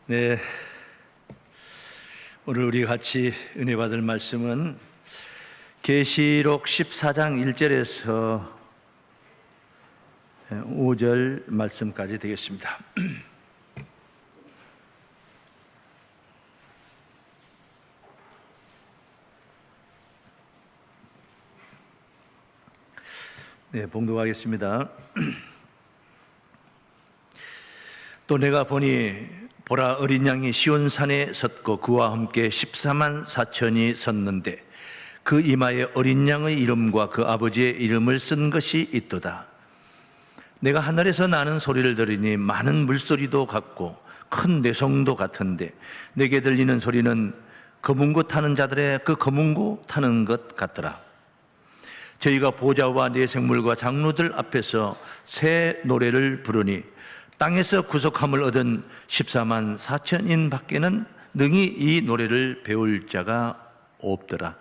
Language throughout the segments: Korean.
네, 오늘 우리 같이 은혜 받을 말씀은 계시록 14장 1절에서 5절 말씀까지 되겠습니다. 네, 봉독하겠습니다. 또 내가 보니 보라, 어린 양이 시온산에 섰고 그와 함께 14만 4천이 섰는데 그 이마에 어린 양의 이름과 그 아버지의 이름을 쓴 것이 있도다. 내가 하늘에서 나는 소리를 들으니 많은 물소리도 같고 큰 뇌성도 같은데 내게 들리는 소리는 거문고 타는 자들의 그 거문고 타는 것 같더라. 저희가 보좌와 네 생물과 장로들 앞에서 새 노래를 부르니 땅에서 구속함을 얻은 14만 4천인 밖에는 능히 이 노래를 배울 자가 없더라.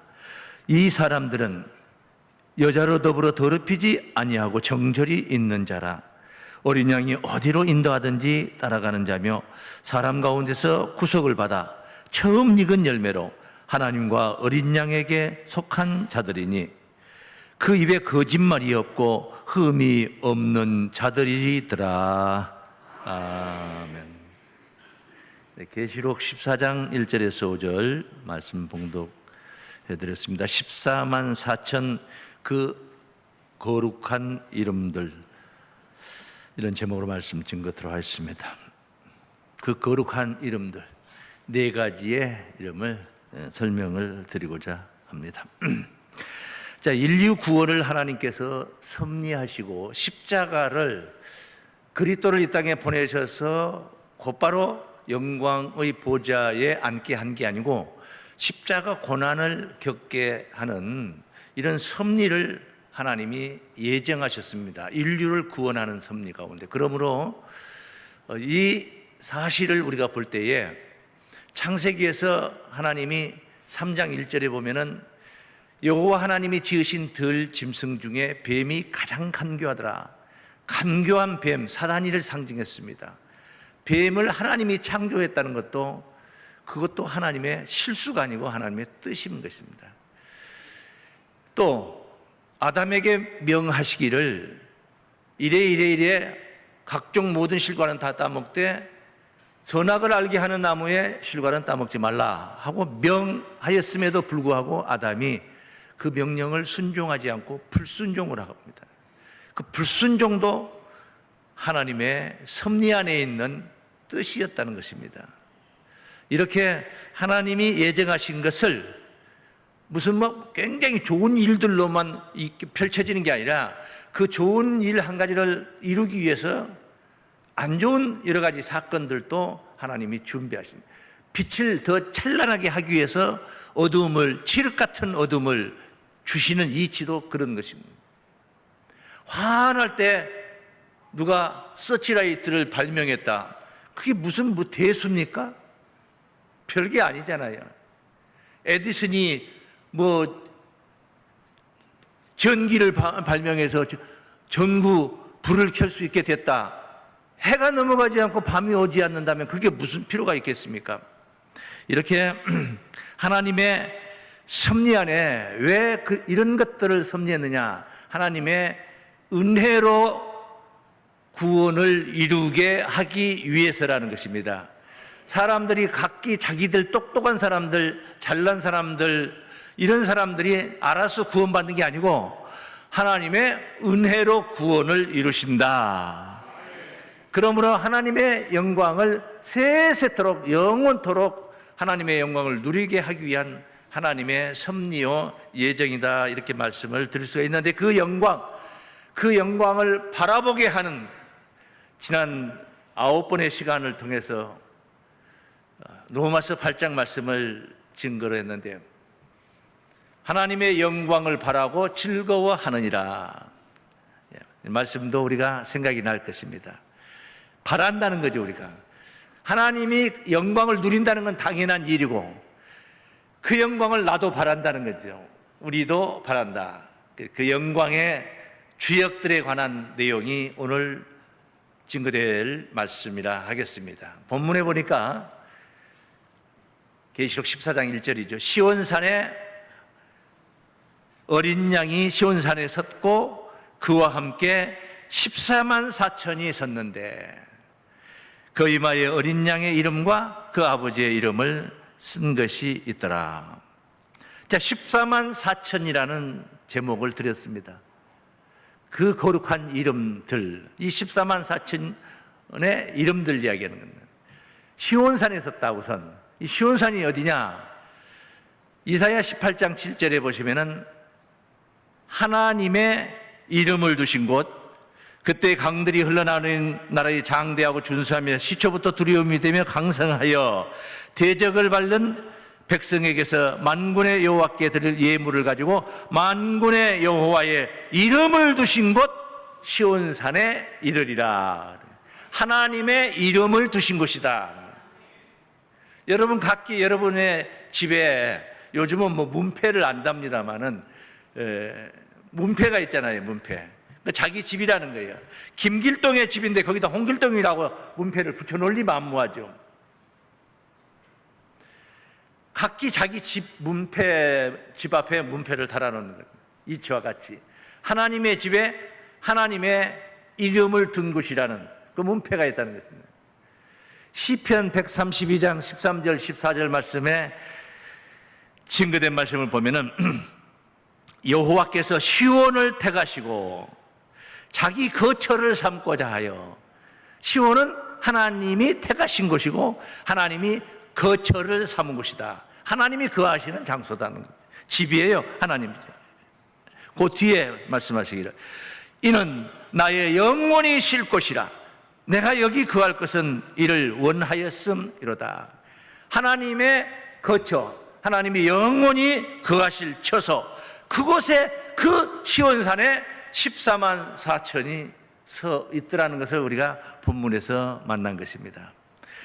이 사람들은 여자로 더불어 더럽히지 아니하고 정절이 있는 자라. 어린 양이 어디로 인도하든지 따라가는 자며 사람 가운데서 구속을 받아 처음 익은 열매로 하나님과 어린 양에게 속한 자들이니 그 입에 거짓말이 없고 흠이 없는 자들이더라. 아멘. 네, 계시록 14장 1절에서 5절 말씀 봉독해드렸습니다. 14만 4천 그 거룩한 이름들, 이런 제목으로 말씀 증거하도록 하겠습니다. 그 거룩한 이름들, 네 가지의 이름을 설명을 드리고자 합니다. 자, 인류 구원을 하나님께서 섭리하시고 십자가를, 그리스도를 이 땅에 보내셔서 곧바로 영광의 보좌에 앉게 한 게 아니고 십자가 고난을 겪게 하는 이런 섭리를 하나님이 예정하셨습니다. 인류를 구원하는 섭리 가운데. 그러므로 이 사실을 우리가 볼 때에 창세기에서 하나님이 3장 1절에 보면은 여호와 하나님이 지으신 들 짐승 중에 뱀이 가장 간교하더라. 간교한 뱀, 사단이를 상징했습니다. 뱀을 하나님이 창조했다는 것도, 그것도 하나님의 실수가 아니고 하나님의 뜻인 것입니다. 또 아담에게 명하시기를 이래 각종 모든 실과는 다 따먹되 선악을 알게 하는 나무의 실과는 따먹지 말라 하고 명하였음에도 불구하고 아담이 그 명령을 순종하지 않고 불순종을 합니다. 그 불순종도 하나님의 섭리 안에 있는 뜻이었다는 것입니다. 이렇게 하나님이 예정하신 것을 무슨 굉장히 좋은 일들로만 펼쳐지는 게 아니라 그 좋은 일 한 가지를 이루기 위해서 안 좋은 여러 가지 사건들도 하나님이 준비하십니다. 빛을 더 찬란하게 하기 위해서 어두움을, 칠흑 같은 어둠을 주시는 이치도 그런 것입니다. 화날 때 누가 서치라이트를 발명했다. 그게 무슨 대수입니까? 별게 아니잖아요. 에디슨이 전기를 발명해서 전구 불을 켤 수 있게 됐다. 해가 넘어가지 않고 밤이 오지 않는다면 그게 무슨 필요가 있겠습니까? 이렇게 하나님의 섭리 안에 왜 이런 것들을 섭리했느냐? 하나님의 은혜로 구원을 이루게 하기 위해서라는 것입니다. 사람들이 각기 자기들 똑똑한 사람들, 잘난 사람들, 이런 사람들이 알아서 구원받는 게 아니고 하나님의 은혜로 구원을 이루신다. 그러므로 하나님의 영광을 세세토록 영원토록 하나님의 영광을 누리게 하기 위한 하나님의 섭리요 예정이다, 이렇게 말씀을 드릴 수가 있는데, 그 영광을 바라보게 하는 지난 9번의 시간을 통해서 로마서 8장 말씀을 증거로 했는데요. 하나님의 영광을 바라고 즐거워하느니라. 말씀도 우리가 생각이 날 것입니다. 바란다는 거죠. 우리가 하나님이 영광을 누린다는 건 당연한 일이고 그 영광을 나도 바란다는 거죠. 우리도 바란다. 그 영광의 주역들에 관한 내용이 오늘 증거될 말씀이라 하겠습니다. 본문에 보니까 계시록 14장 1절이죠. 시온산에 어린 양이 시온산에 섰고 그와 함께 14만 4천이 섰는데 그 이마에 어린 양의 이름과 그 아버지의 이름을 쓴 것이 있더라. 자, 14만 4천이라는 제목을 드렸습니다. 그 거룩한 이름들, 이 14만 4천의 이름들 이야기하는 겁니다. 시온산에 섰다 우선. 이 시온산이 어디냐? 이사야 18장 7절에 보시면은 하나님의 이름을 두신 곳, 그때 강들이 흘러나오는 나라의 장대하고 준수하며 시초부터 두려움이 되며 강성하여 대적을 밟는 백성에게서 만군의 여호와께 드릴 예물을 가지고 만군의 여호와의 이름을 두신 곳 시온산에 이르리라. 하나님의 이름을 두신 곳이다. 여러분 각기 여러분의 집에 요즘은 뭐 문패를 안답니다마는 문패가 있잖아요. 문패. 자기 집이라는 거예요. 김길동의 집인데 거기다 홍길동이라고 문패를 붙여놓으리 만무하죠. 각기 자기 집 문패, 집 앞에 문패를 달아놓는 거예요. 이치와 같이 하나님의 집에 하나님의 이름을 둔 곳이라는 그 문패가 있다는 것입니다. 시편 132장 13절 14절 말씀에 증거된 말씀을 보면은 여호와께서 시온을 택하시고 자기 거처를 삼고자 하여, 시온은 하나님이 택하신 곳이고 하나님이 거처를 삼은 곳이다. 하나님이 거하시는 장소다는 거예요. 집이에요. 하나님이죠. 그 뒤에 말씀하시기를 이는 나의 영원히 쉴 곳이라. 내가 여기 거할 것은 이를 원하였음이로다. 하나님의 거처, 하나님이 영원히 거하실 처소, 그곳에 그 시온산에 14만 4천이 서 있더라는 것을 우리가 본문에서 만난 것입니다.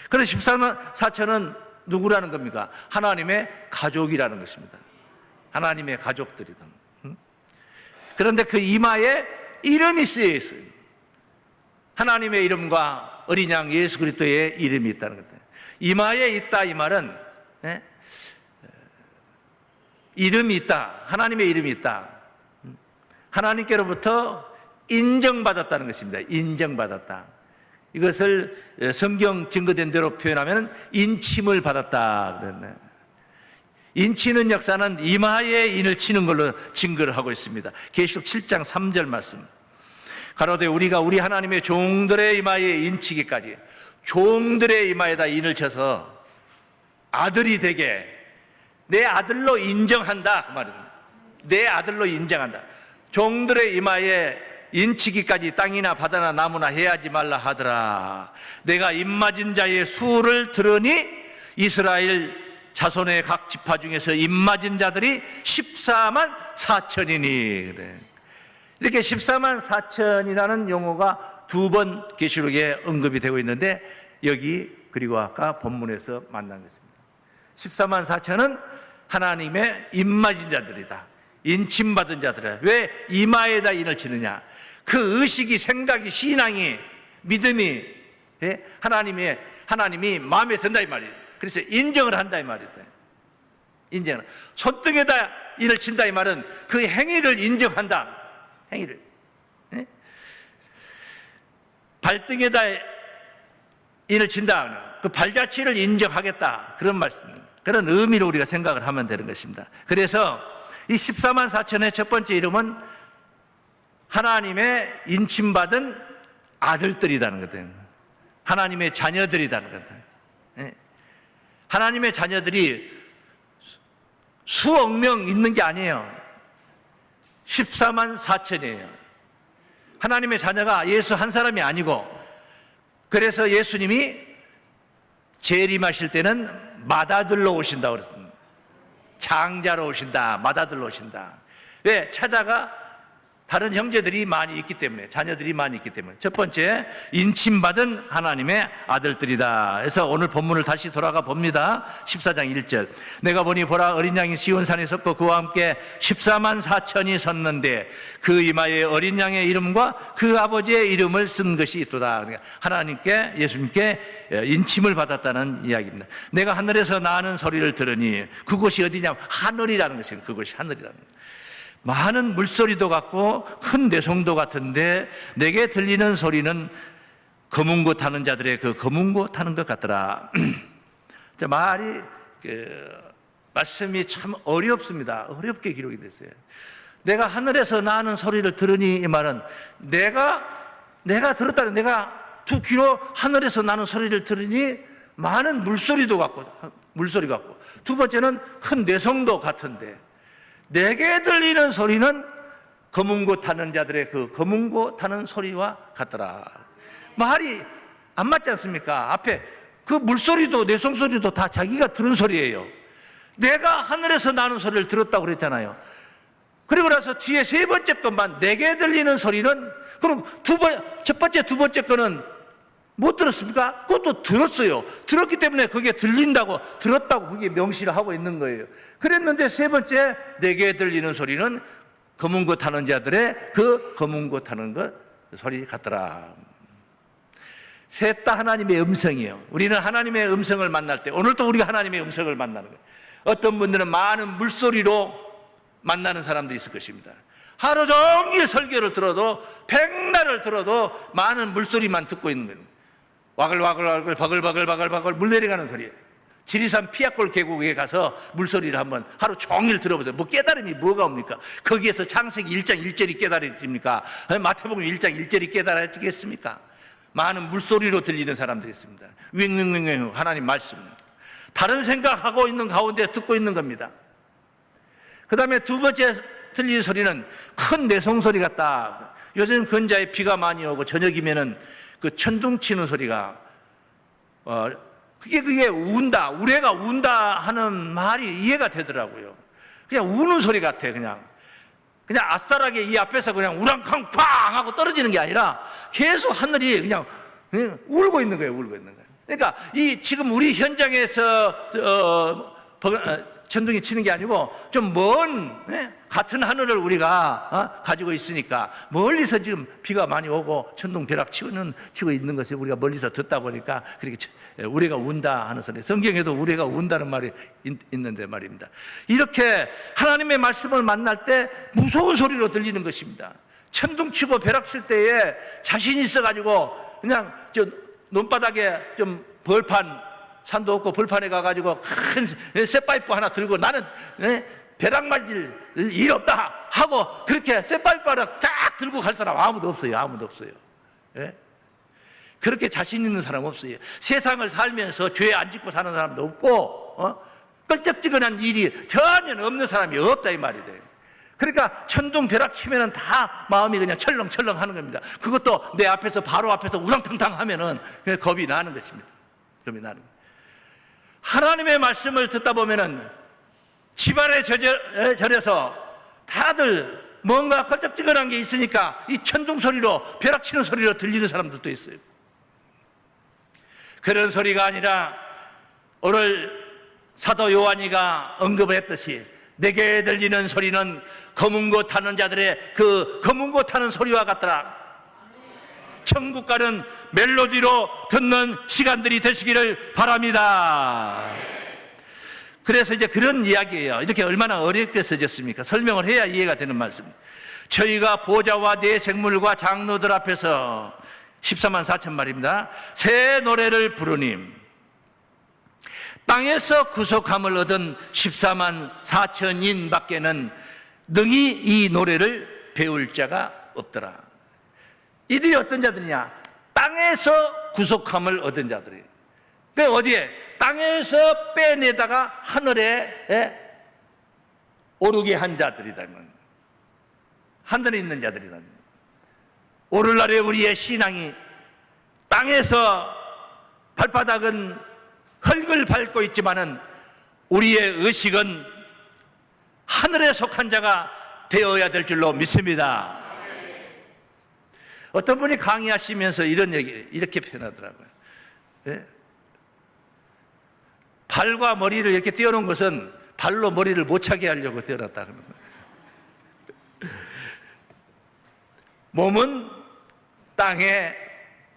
그래서 14만 4천은 누구라는 겁니까? 하나님의 가족이라는 것입니다. 하나님의 가족들이든. 그런데 그 이마에 이름이 쓰여 있어요. 하나님의 이름과 어린 양 예수 그리스도의 이름이 있다는 것. 이마에 있다 이 말은 이름이 있다. 하나님의 이름이 있다. 하나님께로부터 인정받았다는 것입니다. 인정받았다. 이것을 성경 증거된 대로 표현하면 인침을 받았다. 인치는 역사는 이마에 인을 치는 걸로 증거를 하고 있습니다. 계시록 7장 3절 말씀. 가로되 우리가 우리 하나님의 종들의 이마에 인치기까지, 종들의 이마에다 인을 쳐서 아들이 되게 내 아들로 인정한다 그 말입니다. 내 아들로 인정한다. 종들의 이마에 인치기까지 땅이나 바다나 나무나 해하지 말라 하더라. 내가 입맞은 자의 수를 들으니 이스라엘 자손의 각 지파 중에서 입맞은 자들이 14만 4천이니 그래. 이렇게 14만 4천이라는 용어가 두 번 계시록에 언급이 되고 있는데 여기 그리고 아까 본문에서 만난 것입니다. 14만 4천은 하나님의 입맞은 자들이다. 인침받은 자들이다. 왜 이마에다 인을 치느냐? 그 의식이, 생각이, 신앙이, 믿음이 하나님이 마음에 든다 이 말이에요. 그래서 인정을 한다 이 말이에요. 인정을. 손등에다 인을 친다 이 말은 그 행위를 인정한다. 행위를. 발등에다 인을 친다. 그 발자취를 인정하겠다. 그런 말씀, 그런 의미로 우리가 생각을 하면 되는 것입니다. 그래서 이 14만 4천의 첫 번째 이름은 하나님의 인침받은 아들들이라는 거거든요. 하나님의 자녀들이라는 거거든요. 하나님의 자녀들이 수억 명 있는 게 아니에요. 14만 4천이에요. 하나님의 자녀가 예수 한 사람이 아니고, 그래서 예수님이 재림하실 때는 맏아들로 오신다고 그랬습니다. 장자로 오신다. 맏아들로 오신다. 왜? 찾아가 다른 형제들이 많이 있기 때문에, 자녀들이 많이 있기 때문에. 첫 번째, 인침받은 하나님의 아들들이다. 그래서 오늘 본문을 다시 돌아가 봅니다. 14장 1절. 내가 보니 보라 어린 양이 시온산에 섰고 그와 함께 14만 4천이 섰는데 그 이마에 어린 양의 이름과 그 아버지의 이름을 쓴 것이 있도다. 그러니까 하나님께, 예수님께 인침을 받았다는 이야기입니다. 내가 하늘에서 나는 소리를 들으니 그곳이 어디냐? 하늘이라는 것입니다. 그곳이 하늘이라는 것입니다. 많은 물소리도 같고 큰 내성도 같은데 내게 들리는 소리는 검은 고 타는 자들의 그 검은 고 타는 것 같더라. 말씀이 참 어렵습니다. 어렵게 기록이 됐어요. 내가 하늘에서 나는 소리를 들으니, 이 말은 내가 들었다는, 내가 두 귀로 하늘에서 나는 소리를 들으니 많은 물소리도 같고, 물소리 같고, 두 번째는 큰 내성도 같은데 내게 들리는 소리는 검은 고 타는 자들의 그 검은 고 타는 소리와 같더라. 말이 안 맞지 않습니까? 앞에 그 물소리도 내성 소리도 다 자기가 들은 소리예요. 내가 하늘에서 나는 소리를 들었다고 그랬잖아요. 그리고 나서 뒤에 세 번째 것만 내게 들리는 소리는, 그럼 첫 번째, 두 번째 거는 못 들었습니까? 그것도 들었어요. 들었기 때문에 그게 들린다고, 들었다고 그게 명시를 하고 있는 거예요. 그랬는데 세 번째, 내게 들리는 소리는 검은 고 타는 자들의 그 검은 고 타는 것 소리 같더라. 셋 다 하나님의 음성이에요. 우리는 하나님의 음성을 만날 때, 오늘도 우리가 하나님의 음성을 만나는 거예요. 어떤 분들은 많은 물소리로 만나는 사람들이 있을 것입니다. 하루 종일 설교를 들어도, 백날을 들어도 많은 물소리만 듣고 있는 거예요. 와글와글와글 바글바글바글바글 물 내려가는 소리예요. 지리산 피약골 계곡에 가서 물소리를 한번 하루 종일 들어보세요. 뭐 깨달음이 뭐가 옵니까? 거기에서 창세기 1장 1절이 깨달아집니까? 마태복음 1장 1절이 깨달아지겠습니까? 많은 물소리로 들리는 사람들이 있습니다. 윙윙윙윙 하나님 말씀, 다른 생각하고 있는 가운데 듣고 있는 겁니다. 그 다음에 두 번째 들리는 소리는 큰 내성소리 같다. 요즘 근자에 비가 많이 오고 저녁이면은 그 천둥 치는 소리가, 그게 운다, 우레가 운다 하는 말이 이해가 되더라고요. 그냥 우는 소리 같아. 그냥 아싸라게 이 앞에서 그냥 우랑쾅 팡 하고 떨어지는 게 아니라 계속 하늘이 그냥 울고 있는 거예요. 울고 있는 거예요. 그러니까 이 지금 우리 현장에서 천둥이 치는 게 아니고 좀 먼 같은 하늘을 우리가 가지고 있으니까 멀리서 지금 비가 많이 오고 천둥벼락 치고 있는 것을 우리가 멀리서 듣다 보니까 그렇게 우리가 운다 하는 소리, 성경에도 우리가 운다는 말이 있는데 말입니다. 이렇게 하나님의 말씀을 만날 때 무서운 소리로 들리는 것입니다. 천둥 치고 벼락 칠 때에 자신이 있어가지고 그냥 저 논바닥에 좀 벌판, 산도 없고 벌판에 가가지고 큰 쇠파이프 하나 들고 나는 벼락 맞을 일 없다 하고 그렇게 쇠파이프 하나 딱 들고 갈 사람 아무도 없어요. 아무도 없어요. 예? 그렇게 자신 있는 사람 없어요. 세상을 살면서 죄 안 짓고 사는 사람도 없고 껄쩍지근한 일이 전혀 없는 사람이 없다 이 말이 돼요. 그러니까 천둥 벼락 치면은 다 마음이 그냥 철렁철렁 하는 겁니다. 그것도 내 앞에서 바로 앞에서 우랑탕탕 하면은 겁이 나는 것입니다. 겁이 나는 거예요. 하나님의 말씀을 듣다 보면은 집안에 절에서 다들 뭔가 껄쩍지근한 게 있으니까 이 천둥 소리로, 벼락 치는 소리로 들리는 사람들도 있어요. 그런 소리가 아니라 오늘 사도 요한이가 언급을 했듯이 내게 들리는 소리는 검은 고 타는 자들의 그 검은 고 타는 소리와 같더라. 천국 가는 멜로디로 듣는 시간들이 되시기를 바랍니다. 그래서 이제 그런 이야기예요. 이렇게 얼마나 어렵게 써졌습니까? 설명을 해야 이해가 되는 말씀입니다. 저희가 보좌와 네 생물과 장로들 앞에서 14만 4천 말입니다. 새 노래를 부르니 땅에서 구속함을 얻은 14만 4천인 밖에는 능히 이 노래를 배울 자가 없더라. 이들이 어떤 자들이냐? 땅에서 구속함을 얻은 자들이에요. 그 어디에? 땅에서 빼내다가 하늘에 오르게 한 자들이다. 하늘에 있는 자들이다. 오늘날에 우리의 신앙이 땅에서 발바닥은 흙을 밟고 있지만은 우리의 의식은 하늘에 속한 자가 되어야 될 줄로 믿습니다. 어떤 분이 강의하시면서 이런 얘기 이렇게 표현하더라고요. 예? 발과 머리를 이렇게 띄워놓은 것은 발로 머리를 못 차게 하려고 띄워놨다 그러는 거예요. 몸은 땅에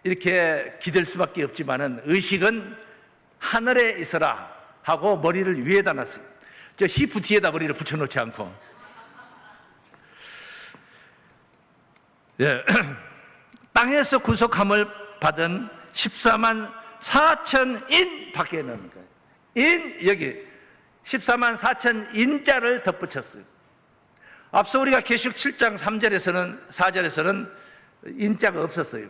이렇게 기댈 수밖에 없지만은 의식은 하늘에 있어라 하고 머리를 위에다 놨어요. 저 히프 뒤에다 머리를 붙여놓지 않고. 예. 땅에서 구속함을 받은 14만 4천 인 밖에 넣는 거예요. 인, 여기 14만 4천 인자를 덧붙였어요. 앞서 우리가 계시록 7장 3절에서는 4절에서는 인자가 없었어요.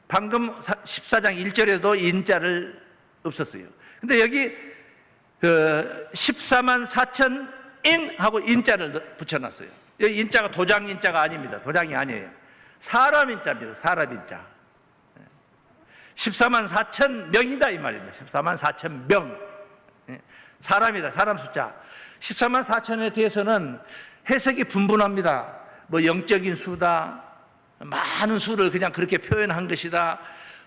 방금 14장 1절에도 인자를 없었어요. 근데 여기 14만 4천 인하고 인자를 붙여놨어요. 여기 인자가 도장 인자가 아닙니다. 도장이 아니에요. 사람 인자입니다. 사람 인자. 14만 4천 명이다 이 말입니다. 14만 4천 명. 사람이다. 사람 숫자. 14만 4천에 대해서는 해석이 분분합니다. 뭐 영적인 수다, 많은 수를 그냥 그렇게 표현한 것이다.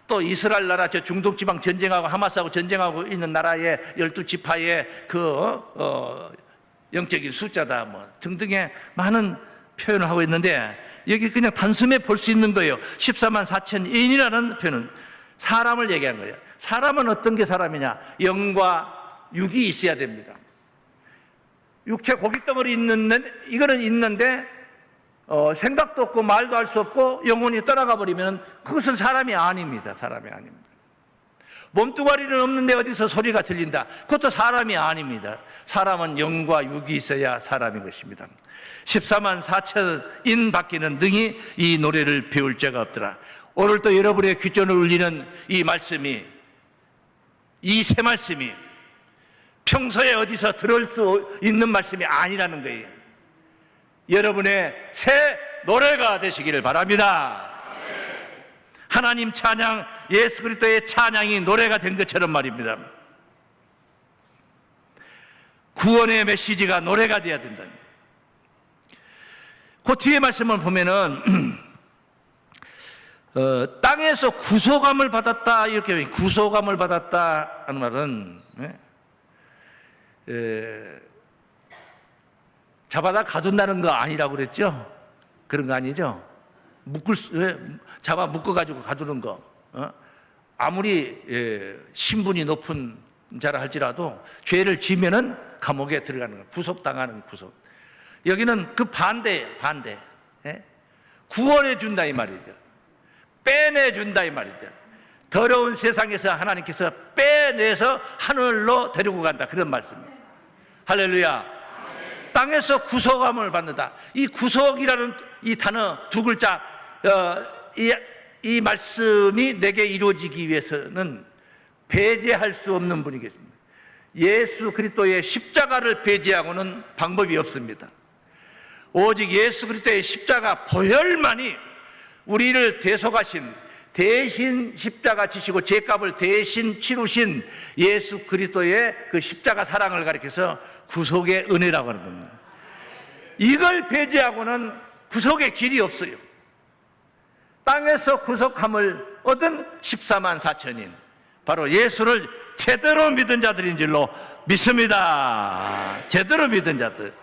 또 이스라엘 나라 저 중동지방 전쟁하고 하마스하고 전쟁하고 있는 나라의 12지파의 그 영적인 숫자다 뭐 등등의 많은 표현을 하고 있는데 여기 그냥 단숨에 볼 수 있는 거예요. 14만 4천인이라는 표현은 사람을 얘기한 거예요. 사람은 어떤 게 사람이냐? 영과 육이 있어야 됩니다. 육체 고깃덩어리 이거는 있는데 생각도 없고 말도 할 수 없고 영혼이 떠나가 버리면 그것은 사람이 아닙니다. 사람이 아닙니다. 몸뚱아리는 없는데 어디서 소리가 들린다. 그것도 사람이 아닙니다. 사람은 영과 육이 있어야 사람인 것입니다. 14만 4천인 밖에는 능히 이 노래를 배울 자가 없더라. 오늘 또 여러분의 귓전을 울리는 이 말씀이, 이 새 말씀이 평소에 어디서 들을 수 있는 말씀이 아니라는 거예요. 여러분의 새 노래가 되시기를 바랍니다. 하나님 찬양, 예수 그리스도의 찬양이 노래가 된 것처럼 말입니다. 구원의 메시지가 노래가 되어야 된다. 그 뒤에 말씀을 보면은 땅에서 구속함을 받았다 이렇게 구속함을 받았다 하는 말은 잡아다 가둔다는 거 아니라고 그랬죠? 그런 거 아니죠? 잡아 묶어가지고 가두는 거. 아무리 신분이 높은 자라 할지라도 죄를 지면은 감옥에 들어가는 거. 구속당하는 구속. 여기는 그 반대. 구원해 준다 이 말이죠. 빼내 준다 이 말이죠. 더러운 세상에서 하나님께서 빼내서 하늘로 데리고 간다. 그런 말씀이에요. 할렐루야. 땅에서 구속함을 받는다. 이 구속이라는 이 단어 두 글자, 이 말씀이 내게 이루어지기 위해서는 배제할 수 없는 분이 계십니다. 예수 그리스도의 십자가를 배제하고는 방법이 없습니다. 오직 예수 그리스도의 십자가 보혈만이 우리를 대속하신, 대신 십자가 지시고 죄값을 대신 치르신 예수 그리스도의 그 십자가 사랑을 가리켜서 구속의 은혜라고 하는 겁니다. 이걸 배제하고는 구속의 길이 없어요. 땅에서 구속함을 얻은 14만 4천인 바로 예수를 제대로 믿은 자들인 줄로 믿습니다. 제대로 믿은 자들.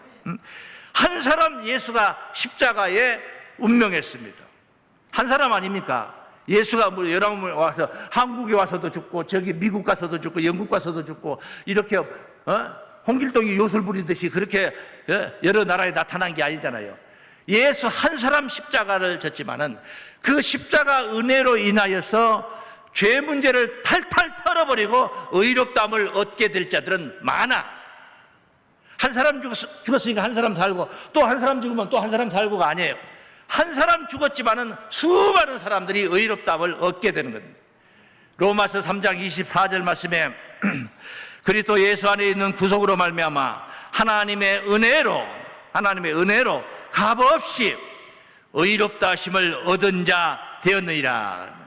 한 사람 예수가 십자가에 운명했습니다. 한 사람 아닙니까? 예수가 뭐 여러 번 와서 한국에 와서도 죽고 저기 미국 가서도 죽고 영국 가서도 죽고 이렇게 홍길동이 요술 부리듯이 그렇게 여러 나라에 나타난 게 아니잖아요. 예수 한 사람 십자가를 졌지만은 그 십자가 은혜로 인하여서 죄 문제를 탈탈 털어버리고 의롭다함을 얻게 될 자들은 많아. 한 사람 죽었으니까 한 사람 살고 또 한 사람 죽으면 또 한 사람 살고가 아니에요. 한 사람 죽었지만은 수많은 사람들이 의롭다함을 얻게 되는 겁니다. 로마서 3장 24절 말씀에 그리스도 예수 안에 있는 구속으로 말미암아 하나님의 은혜로 값없이 의롭다 하심을 얻은 자 되었느니라.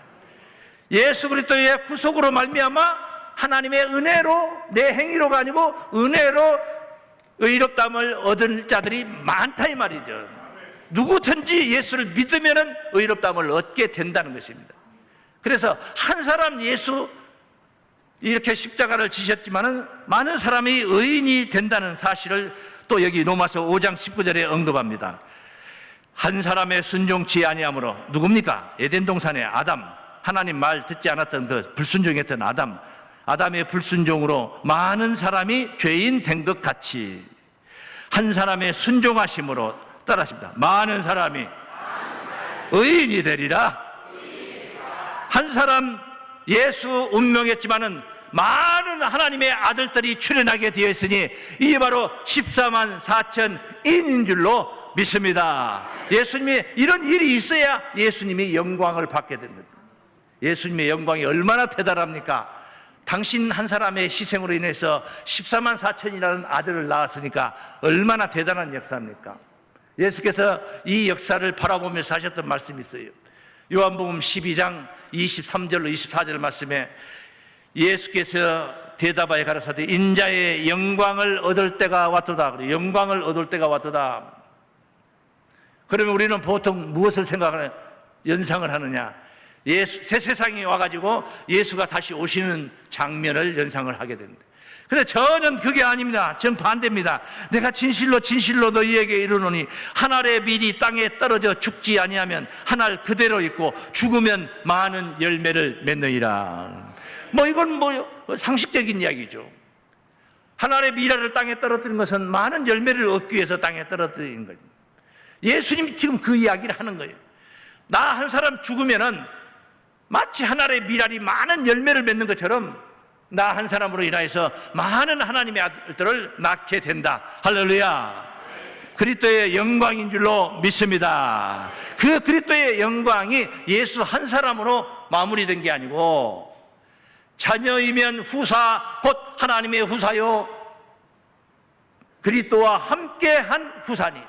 예수 그리스도의 구속으로 말미암아 하나님의 은혜로, 내 행위로가 아니고 은혜로 의롭다함을 얻은 자들이 많다 이 말이죠. 누구든지 예수를 믿으면 의롭다함을 얻게 된다는 것입니다. 그래서 한 사람 예수 이렇게 십자가를 지셨지만은 많은 사람이 의인이 된다는 사실을 또 여기 로마서 5장 19절에 언급합니다. 한 사람의 순종치 아니함으로, 누굽니까? 에덴 동산의 아담, 하나님 말 듣지 않았던 그 불순종했던 아담의 불순종으로 많은 사람이 죄인 된 것 같이 한 사람의 순종하심으로, 따라하십니다, 많은 사람이 의인이 되리라. 한 사람 예수 운명했지만은 많은 하나님의 아들들이 출현하게 되어 있으니 이게 바로 14만 4천인인 줄로 믿습니다. 예수님이 이런 일이 있어야 예수님이 영광을 받게 됩니다. 예수님의 영광이 얼마나 대단합니까? 당신 한 사람의 희생으로 인해서 14만 4천이라는 아들을 낳았으니까 얼마나 대단한 역사입니까? 예수께서 이 역사를 바라보면서 하셨던 말씀이 있어요. 요한복음 12장 23절로 24절 말씀에 예수께서 대답하여 가라사대 인자의 영광을 얻을 때가 왔도다. 그래요. 영광을 얻을 때가 왔도다. 그러면 우리는 보통 무엇을 생각하냐? 연상을 하느냐? 새 세상에 와가지고 예수가 다시 오시는 장면을 연상을 하게 됩니다. 근데 전혀 그게 아닙니다. 전 반대입니다. 내가 진실로 진실로 너희에게 이르노니 한 알의 밀이 땅에 떨어져 죽지 아니하면 한 알 그대로 있고 죽으면 많은 열매를 맺느니라. 이건 상식적인 이야기죠. 한 알의 밀알을 땅에 떨어뜨린 것은 많은 열매를 얻기 위해서 땅에 떨어뜨린 거예요. 예수님이 지금 그 이야기를 하는 거예요. 나 한 사람 죽으면은 마치 한 알의 밀알이 많은 열매를 맺는 것처럼 나 한 사람으로 인하여서 많은 하나님의 아들들을 낳게 된다. 할렐루야. 그리스도의 영광인 줄로 믿습니다. 그 그리스도의 영광이 예수 한 사람으로 마무리된 게 아니고 자녀이면 후사 곧 하나님의 후사요 그리스도와 함께한 후사니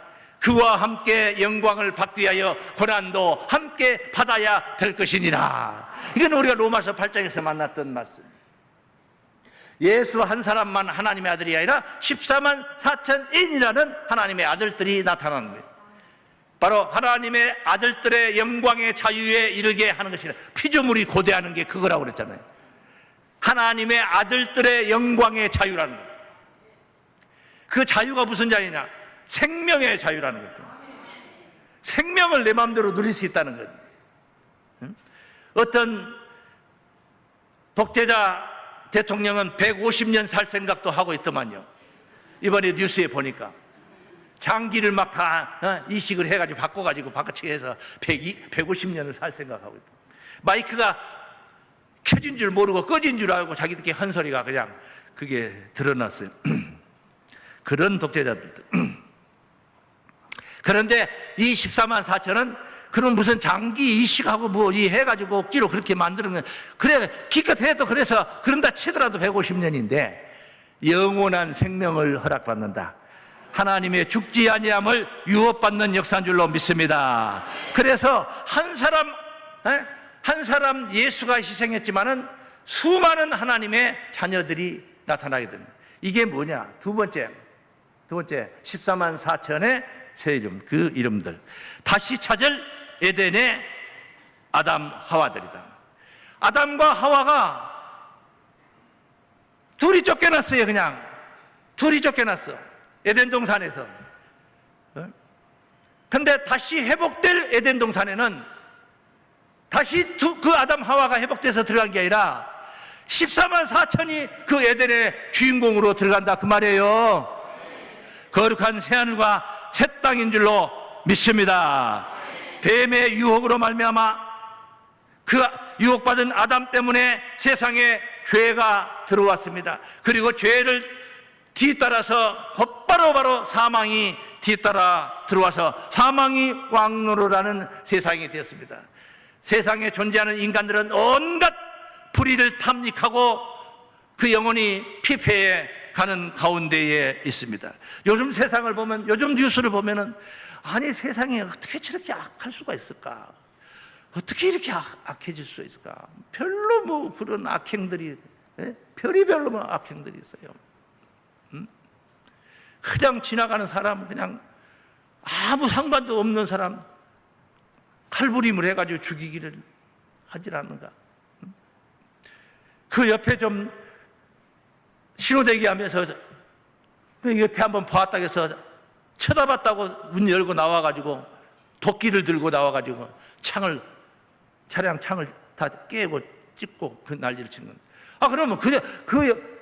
그와 함께 영광을 받기 위하여 고난도 함께 받아야 될 것이니라. 이건 우리가 로마서 8장에서 만났던 말씀. 예수 한 사람만 하나님의 아들이 아니라 14만 4천인이라는 하나님의 아들들이 나타나는 거예요. 바로 하나님의 아들들의 영광의 자유에 이르게 하는 것이라. 피조물이 고대하는 게 그거라고 그랬잖아요. 하나님의 아들들의 영광의 자유라는 거예요. 그 자유가 무슨 자유냐? 생명의 자유라는 거죠. 생명을 내 마음대로 누릴 수 있다는 거죠. 어떤 독재자 대통령은 150년 살 생각도 하고 있더만요. 이번에 뉴스에 보니까 장기를 막 다 이식을 해가지고 바꿔가지고 바꿔치기 해서 150년을 살 생각하고 있다. 마이크가 켜진 줄 모르고 꺼진 줄 알고 자기들끼리 한 소리가 그냥 그게 드러났어요. 그런 독재자들도. 그런데 이 14만 4천은 그런 무슨 장기 이식하고 이 해가지고 억지로 그렇게 만드는 건 그래 기껏 해도 그래서 그런다 치더라도 150년인데 영원한 생명을 허락받는다. 하나님의 죽지 아니함을 유업받는 역사인 줄로 믿습니다. 그래서 한 사람 예수가 희생했지만은 수많은 하나님의 자녀들이 나타나게 됩니다. 이게 뭐냐? 두 번째 14만 4천의 새 이름, 그 이름들 다시 찾을 에덴의 아담 하와들이다. 아담과 하와가 둘이 쫓겨났어요. 그냥 둘이 쫓겨났어. 에덴 동산에서. 근데 다시 회복될 에덴 동산에는 다시 그 아담 하와가 회복돼서 들어간 게 아니라 14만 4천이 그 에덴의 주인공으로 들어간다 그 말이에요. 거룩한 새하늘과 새 땅인 줄로 믿습니다. 뱀의 유혹으로 말미암아 그 유혹받은 아담 때문에 세상에 죄가 들어왔습니다. 그리고 죄를 뒤따라서 곧바로 사망이 뒤따라 들어와서 사망이 왕노릇하는 세상이 되었습니다. 세상에 존재하는 인간들은 온갖 불의를 탐닉하고 그 영혼이 피폐해 가는 가운데에 있습니다. 요즘 세상을 보면, 요즘 뉴스를 보면은 아니 세상에 어떻게 저렇게 악할 수가 있을까? 어떻게 이렇게 악해질 수 있을까? 별로 그런 악행들이, 별의별로 악행들이 있어요. 그냥 지나가는 사람은 그냥 아무 상관도 없는 사람 칼부림을 해가지고 죽이기를 하질 않는가? 그 옆에 좀 신호대기 하면서 그 옆에 한번 보았다고 해서 쳐다봤다고 문 열고 나와가지고 도끼를 들고 나와가지고 차량 창을 다 깨고 찍고 그 난리를 치는. 그러면 그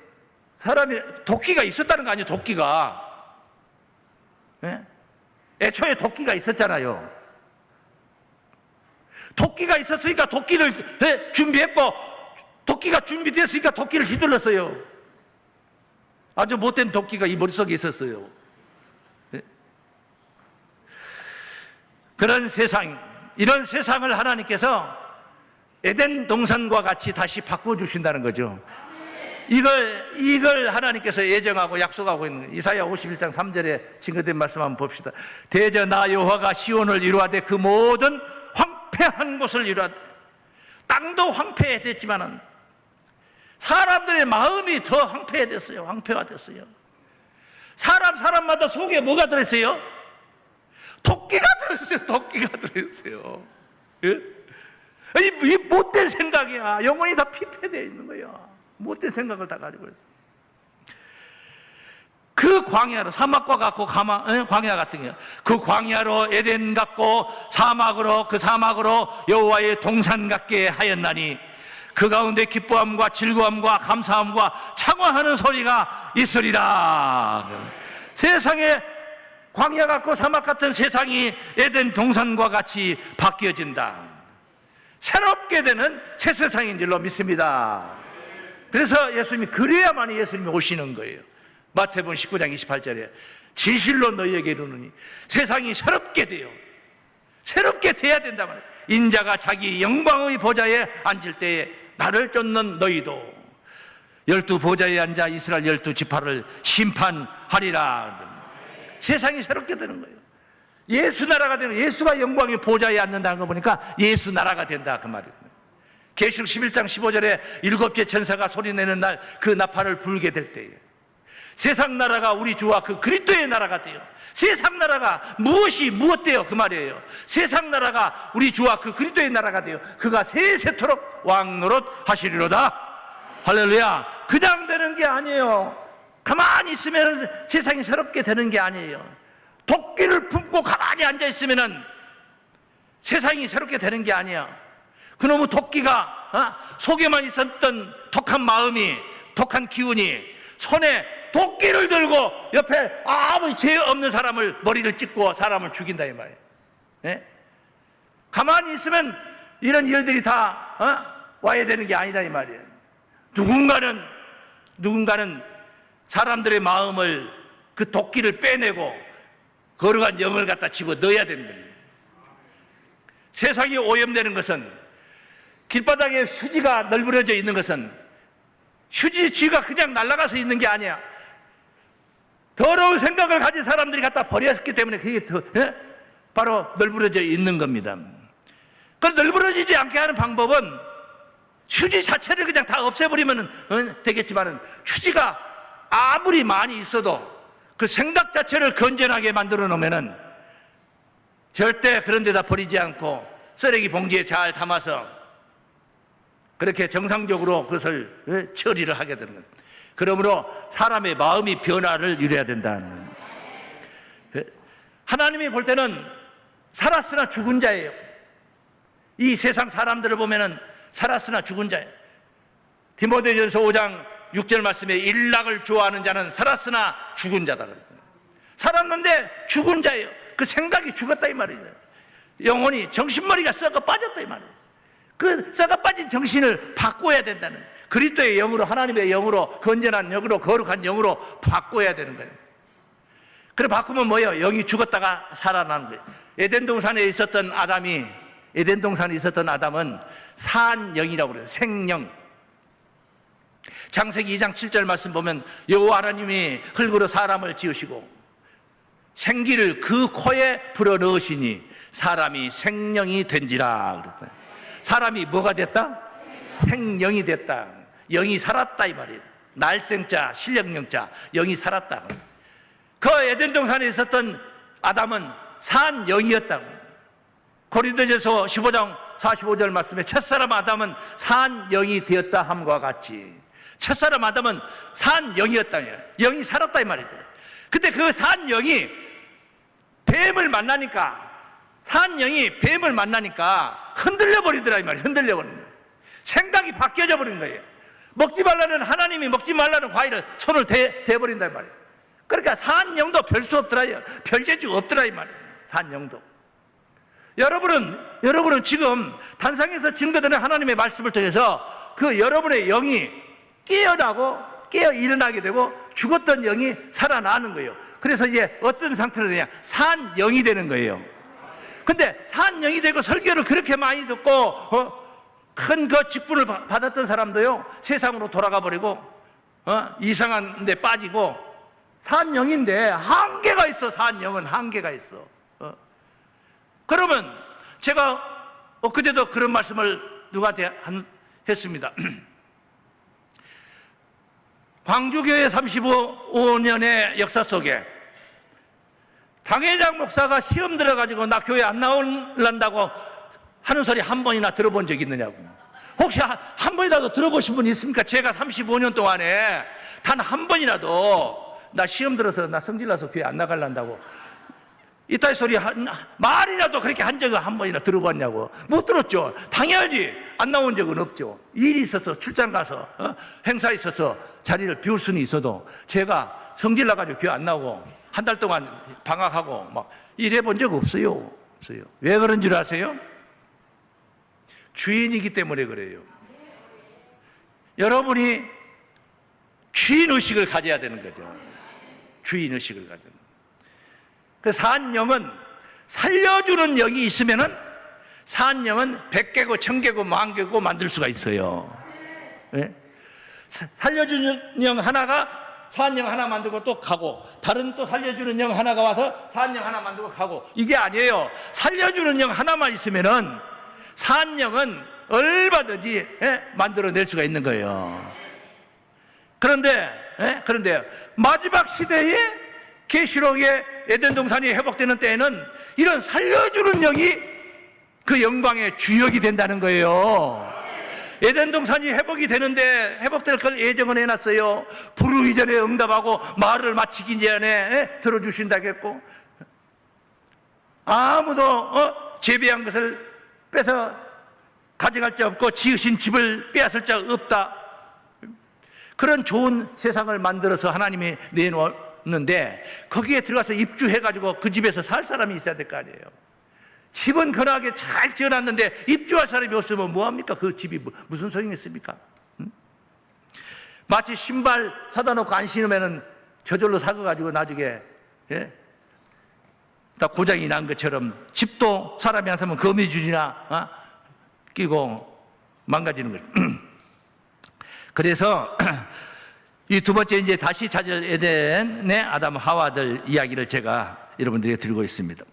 사람이 도끼가 있었다는 거 아니에요? 도끼가. 예? 애초에 도끼가 있었잖아요. 도끼가 있었으니까 도끼를 준비했고, 도끼가 준비됐으니까 도끼를 휘둘렀어요. 아주 못된 도끼가 이 머릿속에 있었어요. 예? 그런 세상, 이런 세상을 하나님께서 에덴 동산과 같이 다시 바꿔주신다는 거죠. 이걸 하나님께서 예정하고 약속하고 있는 거예요. 이사야 51장 3절에 증거된 말씀 한번 봅시다. 대저 나 여호와가 시온을 이루하되 그 모든 황폐한 곳을 이루하되. 땅도 황폐했지만은 사람들의 마음이 더 황폐해졌어요. 황폐화됐어요. 사람마다 속에 뭐가 들어있어요? 도끼가 들어있어요. 도끼가 들어있어요. 예? 이 못된 생각이야. 영혼이 다 피폐되어 있는 거야. 못된 생각을 다 가지고 있어요. 그 광야로, 사막과 같고 광야 같은 거예요. 그 광야로 에덴 같고 사막으로, 그 사막으로 여호와의 동산 같게 하였나니 그 가운데 기뻐함과 즐거움과 감사함과 창화하는 소리가 있으리라. 세상에 광야 같고 사막 같은 세상이 에덴 동산과 같이 바뀌어진다. 새롭게 되는 새 세상인 줄로 믿습니다. 그래서 예수님이, 그래야만 예수님이 오시는 거예요. 마태복음 19장 28절에 진실로 너희에게 이르노니 세상이 새롭게 돼요. 새롭게 돼야 된다 말이에요. 인자가 자기 영광의 보좌에 앉을 때에 나를 쫓는 너희도 12 보좌에 앉아 이스라엘 12지파를 심판하리라. 세상이 새롭게 되는 거예요. 예수 나라가 되는, 예수가 영광의 보좌에 앉는다는 거 보니까 예수 나라가 된다 그 말이에요. 계시록 11장 15절에 7째 천사가 소리내는 날 그 나팔을 불게 될 때에 세상 나라가 우리 주와 그 그리스도의 나라가 돼요. 세상 나라가 무엇 돼요? 그 말이에요. 세상 나라가 우리 주와 그 그리스도의 나라가 돼요. 그가 세세토록 왕노릇 하시리로다. 할렐루야. 그냥 되는 게 아니에요. 가만히 있으면 세상이 새롭게 되는 게 아니에요. 도끼를 품고 가만히 앉아 있으면 세상이 새롭게 되는 게 아니야. 그놈의 도끼가 속에만 있었던 독한 마음이, 독한 기운이 손에 도끼를 들고 옆에 아무 죄 없는 사람을 머리를 찍고 사람을 죽인다 이 말이에요. 예? 가만히 있으면 이런 일들이 다 와야 되는 게 아니다 이 말이에요. 누군가는 사람들의 마음을, 그 도끼를 빼내고 거룩한 영을 갖다 집어 넣어야 됩니다. 세상이 오염되는 것은, 길바닥에 휴지가 널브러져 있는 것은 휴지쥐가 그냥 날아가서 있는 게 아니야. 더러운 생각을 가진 사람들이 갖다 버렸기 때문에 그게 바로 널브러져 있는 겁니다. 그 널브러지지 않게 하는 방법은 휴지 자체를 그냥 다 없애버리면 되겠지만은, 휴지가 아무리 많이 있어도 그 생각 자체를 건전하게 만들어 놓으면은 절대 그런 데다 버리지 않고 쓰레기 봉지에 잘 담아서 그렇게 정상적으로 그것을 처리를 하게 되는 거예요. 그러므로 사람의 마음이 변화를 이뤄야 된다는. 하나님이 볼 때는 살았으나 죽은 자예요. 이 세상 사람들을 보면은 살았으나 죽은 자예요. 디모데전서 5장 6절 말씀에 일락을 좋아하는 자는 살았으나 죽은 자다 그랬거든요. 살았는데 죽은 자예요. 그 생각이 죽었다 이 말이죠. 영혼이, 정신머리가 썩어 빠졌다 이 말이에요. 그 썩어 빠진 정신을 바꿔야 된다는, 그리스도의 영으로, 하나님의 영으로, 건전한 영으로, 거룩한 영으로 바꿔야 되는 거예요. 그래 바꾸면 뭐예요? 영이 죽었다가 살아나는 거예요. 에덴 동산에 있었던 아담은 산 영이라고 그래요. 생영. 창세기 2장 7절 말씀 보면 여호와 하나님이 흙으로 사람을 지으시고 생기를 그 코에 불어넣으시니 사람이 생령이 된지라 그랬어요. 사람이 뭐가 됐다? 생령이 됐다. 영이 살았다 이 말이에요. 날생자, 신령령자, 영이 살았다. 그 에덴 동산에 있었던 아담은 산 영이었다고. 고린도전서 15장 45절 말씀에 첫사람 아담은 산 영이 되었다 함과 같이, 첫사람 아담은 산 영이었다, 영이 살았다 이 말이죠. 근데 그 산 영이 뱀을 만나니까, 산 영이 뱀을 만나니까 흔들려 버리더라 이 말이에요. 흔들려 버리는 거예요. 생각이 바뀌어져 버린 거예요. 먹지 말라는, 하나님이 먹지 말라는 과일을 손을 대버린다 이 말이에요. 그러니까 산 영도 별 수 없더라, 별 재주가 없더라 이 말이에요. 산 영도. 여러분은 지금 단상에서 증거되는 하나님의 말씀을 통해서 그 여러분의 영이 깨어 일어나게 되고 죽었던 영이 살아나는 거예요. 그래서 이제 어떤 상태로 되냐? 산 영이 되는 거예요. 근데 산 영이 되고 설교를 그렇게 많이 듣고 큰 그 직분을 받았던 사람도요, 세상으로 돌아가 버리고 이상한 데 빠지고, 산 영인데 한계가 있어. 산 영은 한계가 있어. 그러면 제가 엊그제도 그런 말씀을 누구한테 했습니다. 광주교회 35년의 역사 속에 당회장 목사가 시험 들어가지고 나 교회 안 나올란다고 하는 소리 한 번이나 들어본 적 있느냐고. 혹시 한 번이라도 들어보신 분 있습니까? 제가 35년 동안에 단 한 번이라도 나 시험 들어서 나 성질 나서 교회 안 나갈란다고 이따위 소리 말이라도 그렇게 한 적을 한 번이나 들어봤냐고. 못 들었죠. 당연히 안 나온 적은 없죠. 일이 있어서 출장 가서 행사 있어서 자리를 비울 수는 있어도 제가 성질 나가지고 교회 안 나오고 한 달 동안 방학하고 막 이래 본 적 없어요. 왜 그런 줄 아세요? 주인이기 때문에 그래요. 여러분이 주인의식을 가져야 되는 거죠. 주인의식을 가져야 되는. 그 산영은 살려주는 영이 있으면은 산영은 100개고 1000개고 10,000개고 만들 수가 있어요. 네? 살려주는 영 하나가 산영 하나 만들고 또 가고, 다른 또 살려주는 영 하나가 와서 산영 하나 만들고 가고, 이게 아니에요. 살려주는 영 하나만 있으면은 산영은 얼마든지 만들어낼 수가 있는 거예요. 그런데 마지막 시대에 계시록의 에덴 동산이 회복되는 때에는 이런 살려주는 영이 그 영광의 주역이 된다는 거예요. 에덴 동산이 회복이 되는데 회복될 걸 예정은 해놨어요. 부르기 전에 응답하고 말을 마치기 전에 들어주신다겠고, 아무도 재배한 것을 뺏어 가져갈 자 없고 지으신 집을 빼앗을 자 없다. 그런 좋은 세상을 만들어서 하나님이 내놓았는데 거기에 들어가서 입주해가지고 그 집에서 살 사람이 있어야 될 거 아니에요. 집은 건하게 잘 지어놨는데 입주할 사람이 없으면 뭐합니까? 그 집이 무슨 소용이 있습니까? 마치 신발 사다 놓고 안 신으면은 저절로 사가지고 나중에 다 고장이 난 것처럼 집도 사람이 안 사면 거미줄이나 끼고 망가지는 거죠. 그래서 이 두 번째 이제 다시 찾을 에덴의 아담 하와들 이야기를 제가 여러분들에게 드리고 있습니다.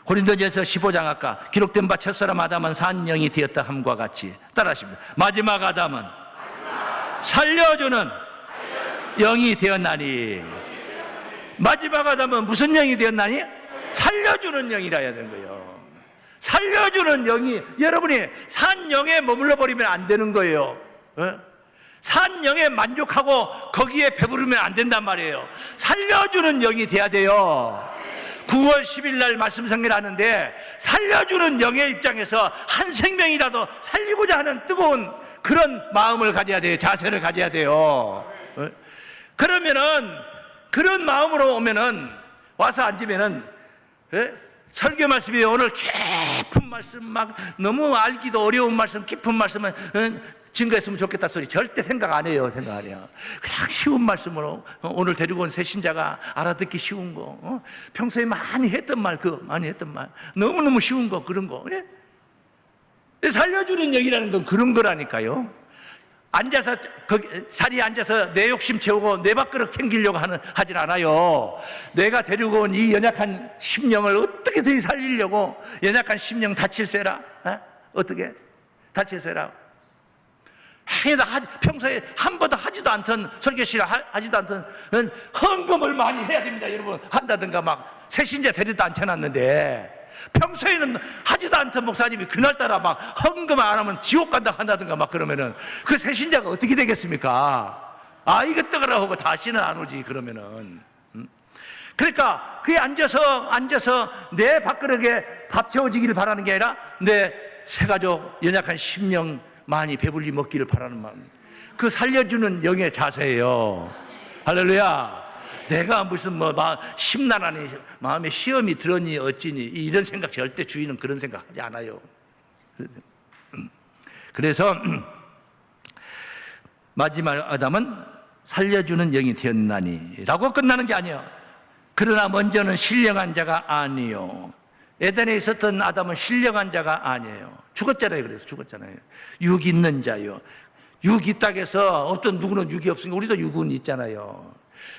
고린도전서 15장 아까 기록된 바 첫사람 아담은 산 영이 되었다 함과 같이 따라하십니다. 마지막 아담은 살려주는 영이 되었나니. 마지막 아담은 무슨 영이 되었나니? 살려주는 영이라 해야 되는 거예요. 살려주는 영이, 여러분이 산 영에 머물러 버리면 안 되는 거예요. 산 영에 만족하고 거기에 배부르면 안 된단 말이에요. 살려주는 영이 돼야 돼요. 9월 10일 날 말씀 성회를 하는데 살려주는 영의 입장에서 한 생명이라도 살리고자 하는 뜨거운 그런 마음을 가져야 돼요. 자세를 가져야 돼요. 그러면은 그런 마음으로 오면은 와서 앉으면은 설교 말씀이 오늘 깊은 말씀, 막 너무 알기도 어려운 말씀, 깊은 말씀은 증거했으면 좋겠다 소리 절대 생각 안 해요. 그냥 쉬운 말씀으로 오늘 데리고 온 새 신자가 알아듣기 쉬운 거, 평소에 많이 했던 말, 너무너무 쉬운 거, 그런 거. 살려주는 영이라는 건 그런 거라니까요. 앉아서 자리에 앉아서 내 욕심 채우고 내 밥그릇 챙기려고 하진 않아요. 내가 데리고 온 이 연약한 심령을 어떻게든 살리려고, 연약한 심령 다칠세라, 어떻게 다칠세라 평소에 한 번도 하지도 않던 설교실을 하지도 않던 헌금을 많이 해야 됩니다. 여러분, 한다든가 막 새신자 데리다 앉혀놨는데 평소에는 하지도 않던 목사님이 그날따라 막 헌금 안 하면 지옥 간다 한다든가 막 그러면은 그 새신자가 어떻게 되겠습니까? 아, 이것저것 하고 다시는 안 오지 그러면은. 그러니까 그에 앉아서 내 밥그릇에 밥 채워지기를 바라는 게 아니라 내 새가족 연약한 심령 많이 배불리 먹기를 바라는 마음, 그 살려주는 영의 자세예요. 할렐루야. 내가 무슨 심란하니 마음에 시험이 들었니 어찌니 이런 생각 절대 주인은 그런 생각 하지 않아요. 그래서 마지막 아담은 살려주는 영이 되었나니 라고 끝나는 게 아니에요. 그러나 먼저는 신령한 자가 아니요. 에덴에 있었던 아담은 신령한 자가 아니에요. 죽었잖아요. 그래서 죽었잖아요. 육 있는 자요. 육 있다고 해서 어떤 누구는 육이 없으니까 우리도 육은 있잖아요.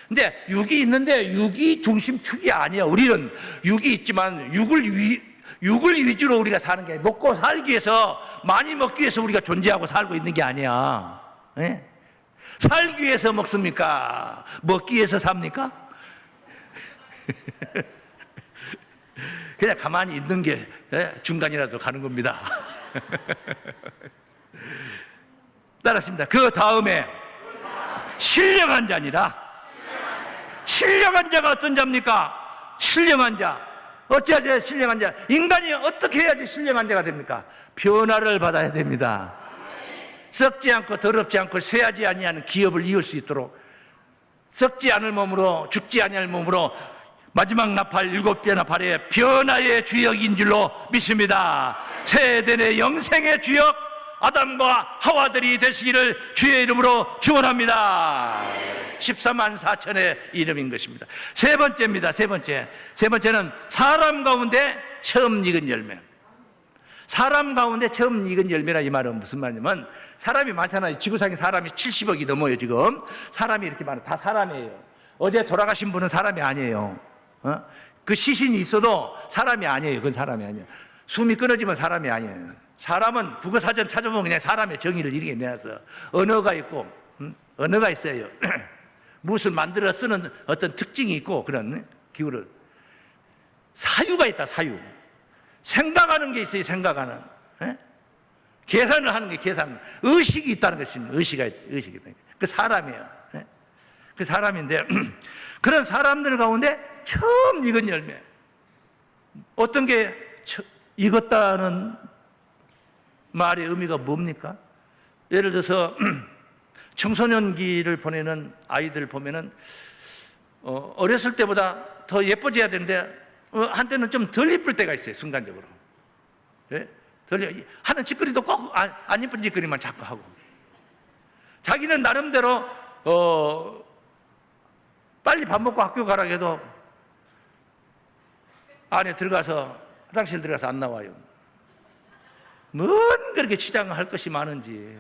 근데 육이 있는데 육이 중심축이 아니야. 우리는 육이 있지만 육을 위주로 우리가 사는 게 아니야. 먹고 살기 위해서, 많이 먹기 위해서 우리가 존재하고 살고 있는 게 아니야. 네? 살기 위해서 먹습니까? 먹기 위해서 삽니까? 그냥 가만히 있는 게 중간이라도 가는 겁니다. 따랐습니다. 그 다음에 신령한 자니라. 신령한 자가 어떤 자입니까? 신령한 자. 어찌하자 신령한 자? 인간이 어떻게 해야지 신령한 자가 됩니까? 변화를 받아야 됩니다. 썩지 않고 더럽지 않고 쇠하지 아니하는 기업을 이을 수 있도록, 썩지 않을 몸으로 죽지 아니할 몸으로 마지막 나팔 7배나 발에 변화의 주역인 줄로 믿습니다. 새 에덴의 영생의 주역 아담과 하와들이 되시기를 주의 이름으로 축원합니다. 14만 4천의 이름인 것입니다. 세 번째입니다. 세 번째는 사람 가운데 처음 익은 열매. 사람 가운데 처음 익은 열매라, 이 말은 무슨 말이냐면, 사람이 많잖아요. 지구상에 사람이 70억이 넘어요. 지금 사람이 이렇게 많아요. 다 사람이에요. 어제 돌아가신 분은 사람이 아니에요. 그 시신이 있어도 사람이 아니에요. 그건 사람이 아니에요. 숨이 끊어지면 사람이 아니에요. 사람은 국어사전 찾아보면 그냥 사람의 정의를 이렇게 내놔서 언어가 있고, 언어가 있어요. 무엇을 만들어 쓰는 어떤 특징이 있고, 그런 기울을, 사유가 있다. 사유. 생각하는 게 있어요. 생각하는. 계산을 하는 게 계산. 의식이 있다는 것입니다. 의식이. 그 사람이에요. 그 사람인데 그런 사람들 가운데 처음 익은 열매. 어떤 게 익었다는 말의 의미가 뭡니까? 예를 들어서 청소년기를 보내는 아이들 보면은 어렸을 때보다 더 예뻐져야 되는데 한때는 좀 덜 예쁠 때가 있어요. 순간적으로. 예? 하는 짓거리도 꼭 안 예쁜 짓거리만 자꾸 하고, 자기는 나름대로 빨리 밥 먹고 학교 가라 해도 안에 들어가서, 화장실 들어가서 안 나와요. 뭔 그렇게 치장할 것이 많은지.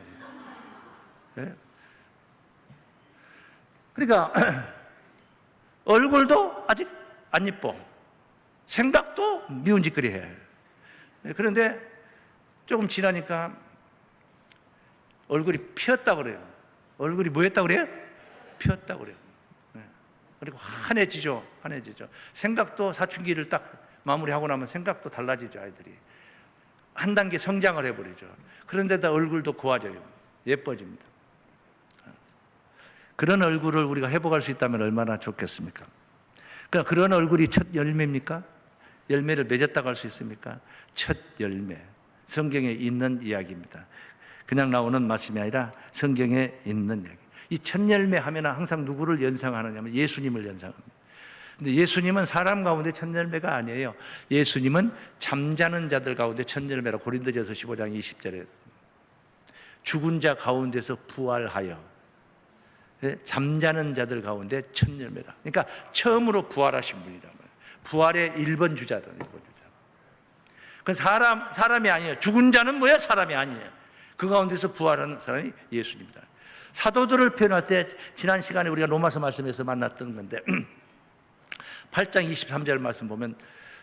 예? 그러니까 얼굴도 아직 안 예뻐, 생각도 미운 짓거리 해. 그런데 조금 지나니까 얼굴이 피었다고 그래요. 얼굴이 뭐 했다고 그래요? 피었다고 그래요. 그리고 환해지죠. 생각도, 사춘기를 딱 마무리하고 나면 생각도 달라지죠. 아이들이 한 단계 성장을 해버리죠. 그런데다 얼굴도 고와져요. 예뻐집니다. 그런 얼굴을 우리가 회복할 수 있다면 얼마나 좋겠습니까? 그러니까 그런 얼굴이 첫 열매입니까? 열매를 맺었다고 할 수 있습니까? 첫 열매, 성경에 있는 이야기입니다. 그냥 나오는 말씀이 아니라 성경에 있는 이야기. 이 첫 열매 하면 항상 누구를 연상하느냐면 예수님을 연상합니다. 근데 예수님은 사람 가운데 첫 열매가 아니에요. 예수님은 잠자는 자들 가운데 첫 열매라. 고린도전서 15장 20절에 죽은 자 가운데서 부활하여 잠자는 자들 가운데 첫 열매다. 그러니까 처음으로 부활하신 분이다. 부활의 1번 주자다. 1번 주자. 그 사람이 아니에요. 죽은 자는 뭐야? 사람이 아니에요. 그 가운데서 부활하는 사람이 예수님이다. 사도들을 표현할 때 지난 시간에 우리가 로마서 말씀에서 만났던 건데 8장 23절 말씀 보면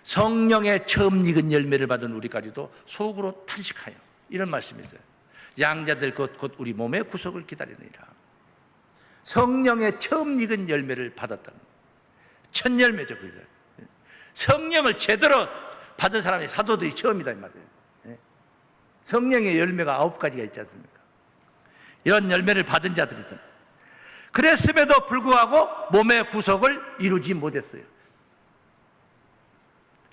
성령의 처음 익은 열매를 받은 우리까지도 속으로 탄식하여, 이런 말씀이 있어요. 양자될 것 곧 우리 몸의 구속을 기다리느니라. 성령의 처음 익은 열매를 받았다는 거예요. 첫 열매죠. 성령을 제대로 받은 사람이 사도들이 처음이다 이 말이에요. 성령의 열매가 9가지가 있지 않습니까? 이런 열매를 받은 자들이든 그랬음에도 불구하고 몸의 구속을 이루지 못했어요.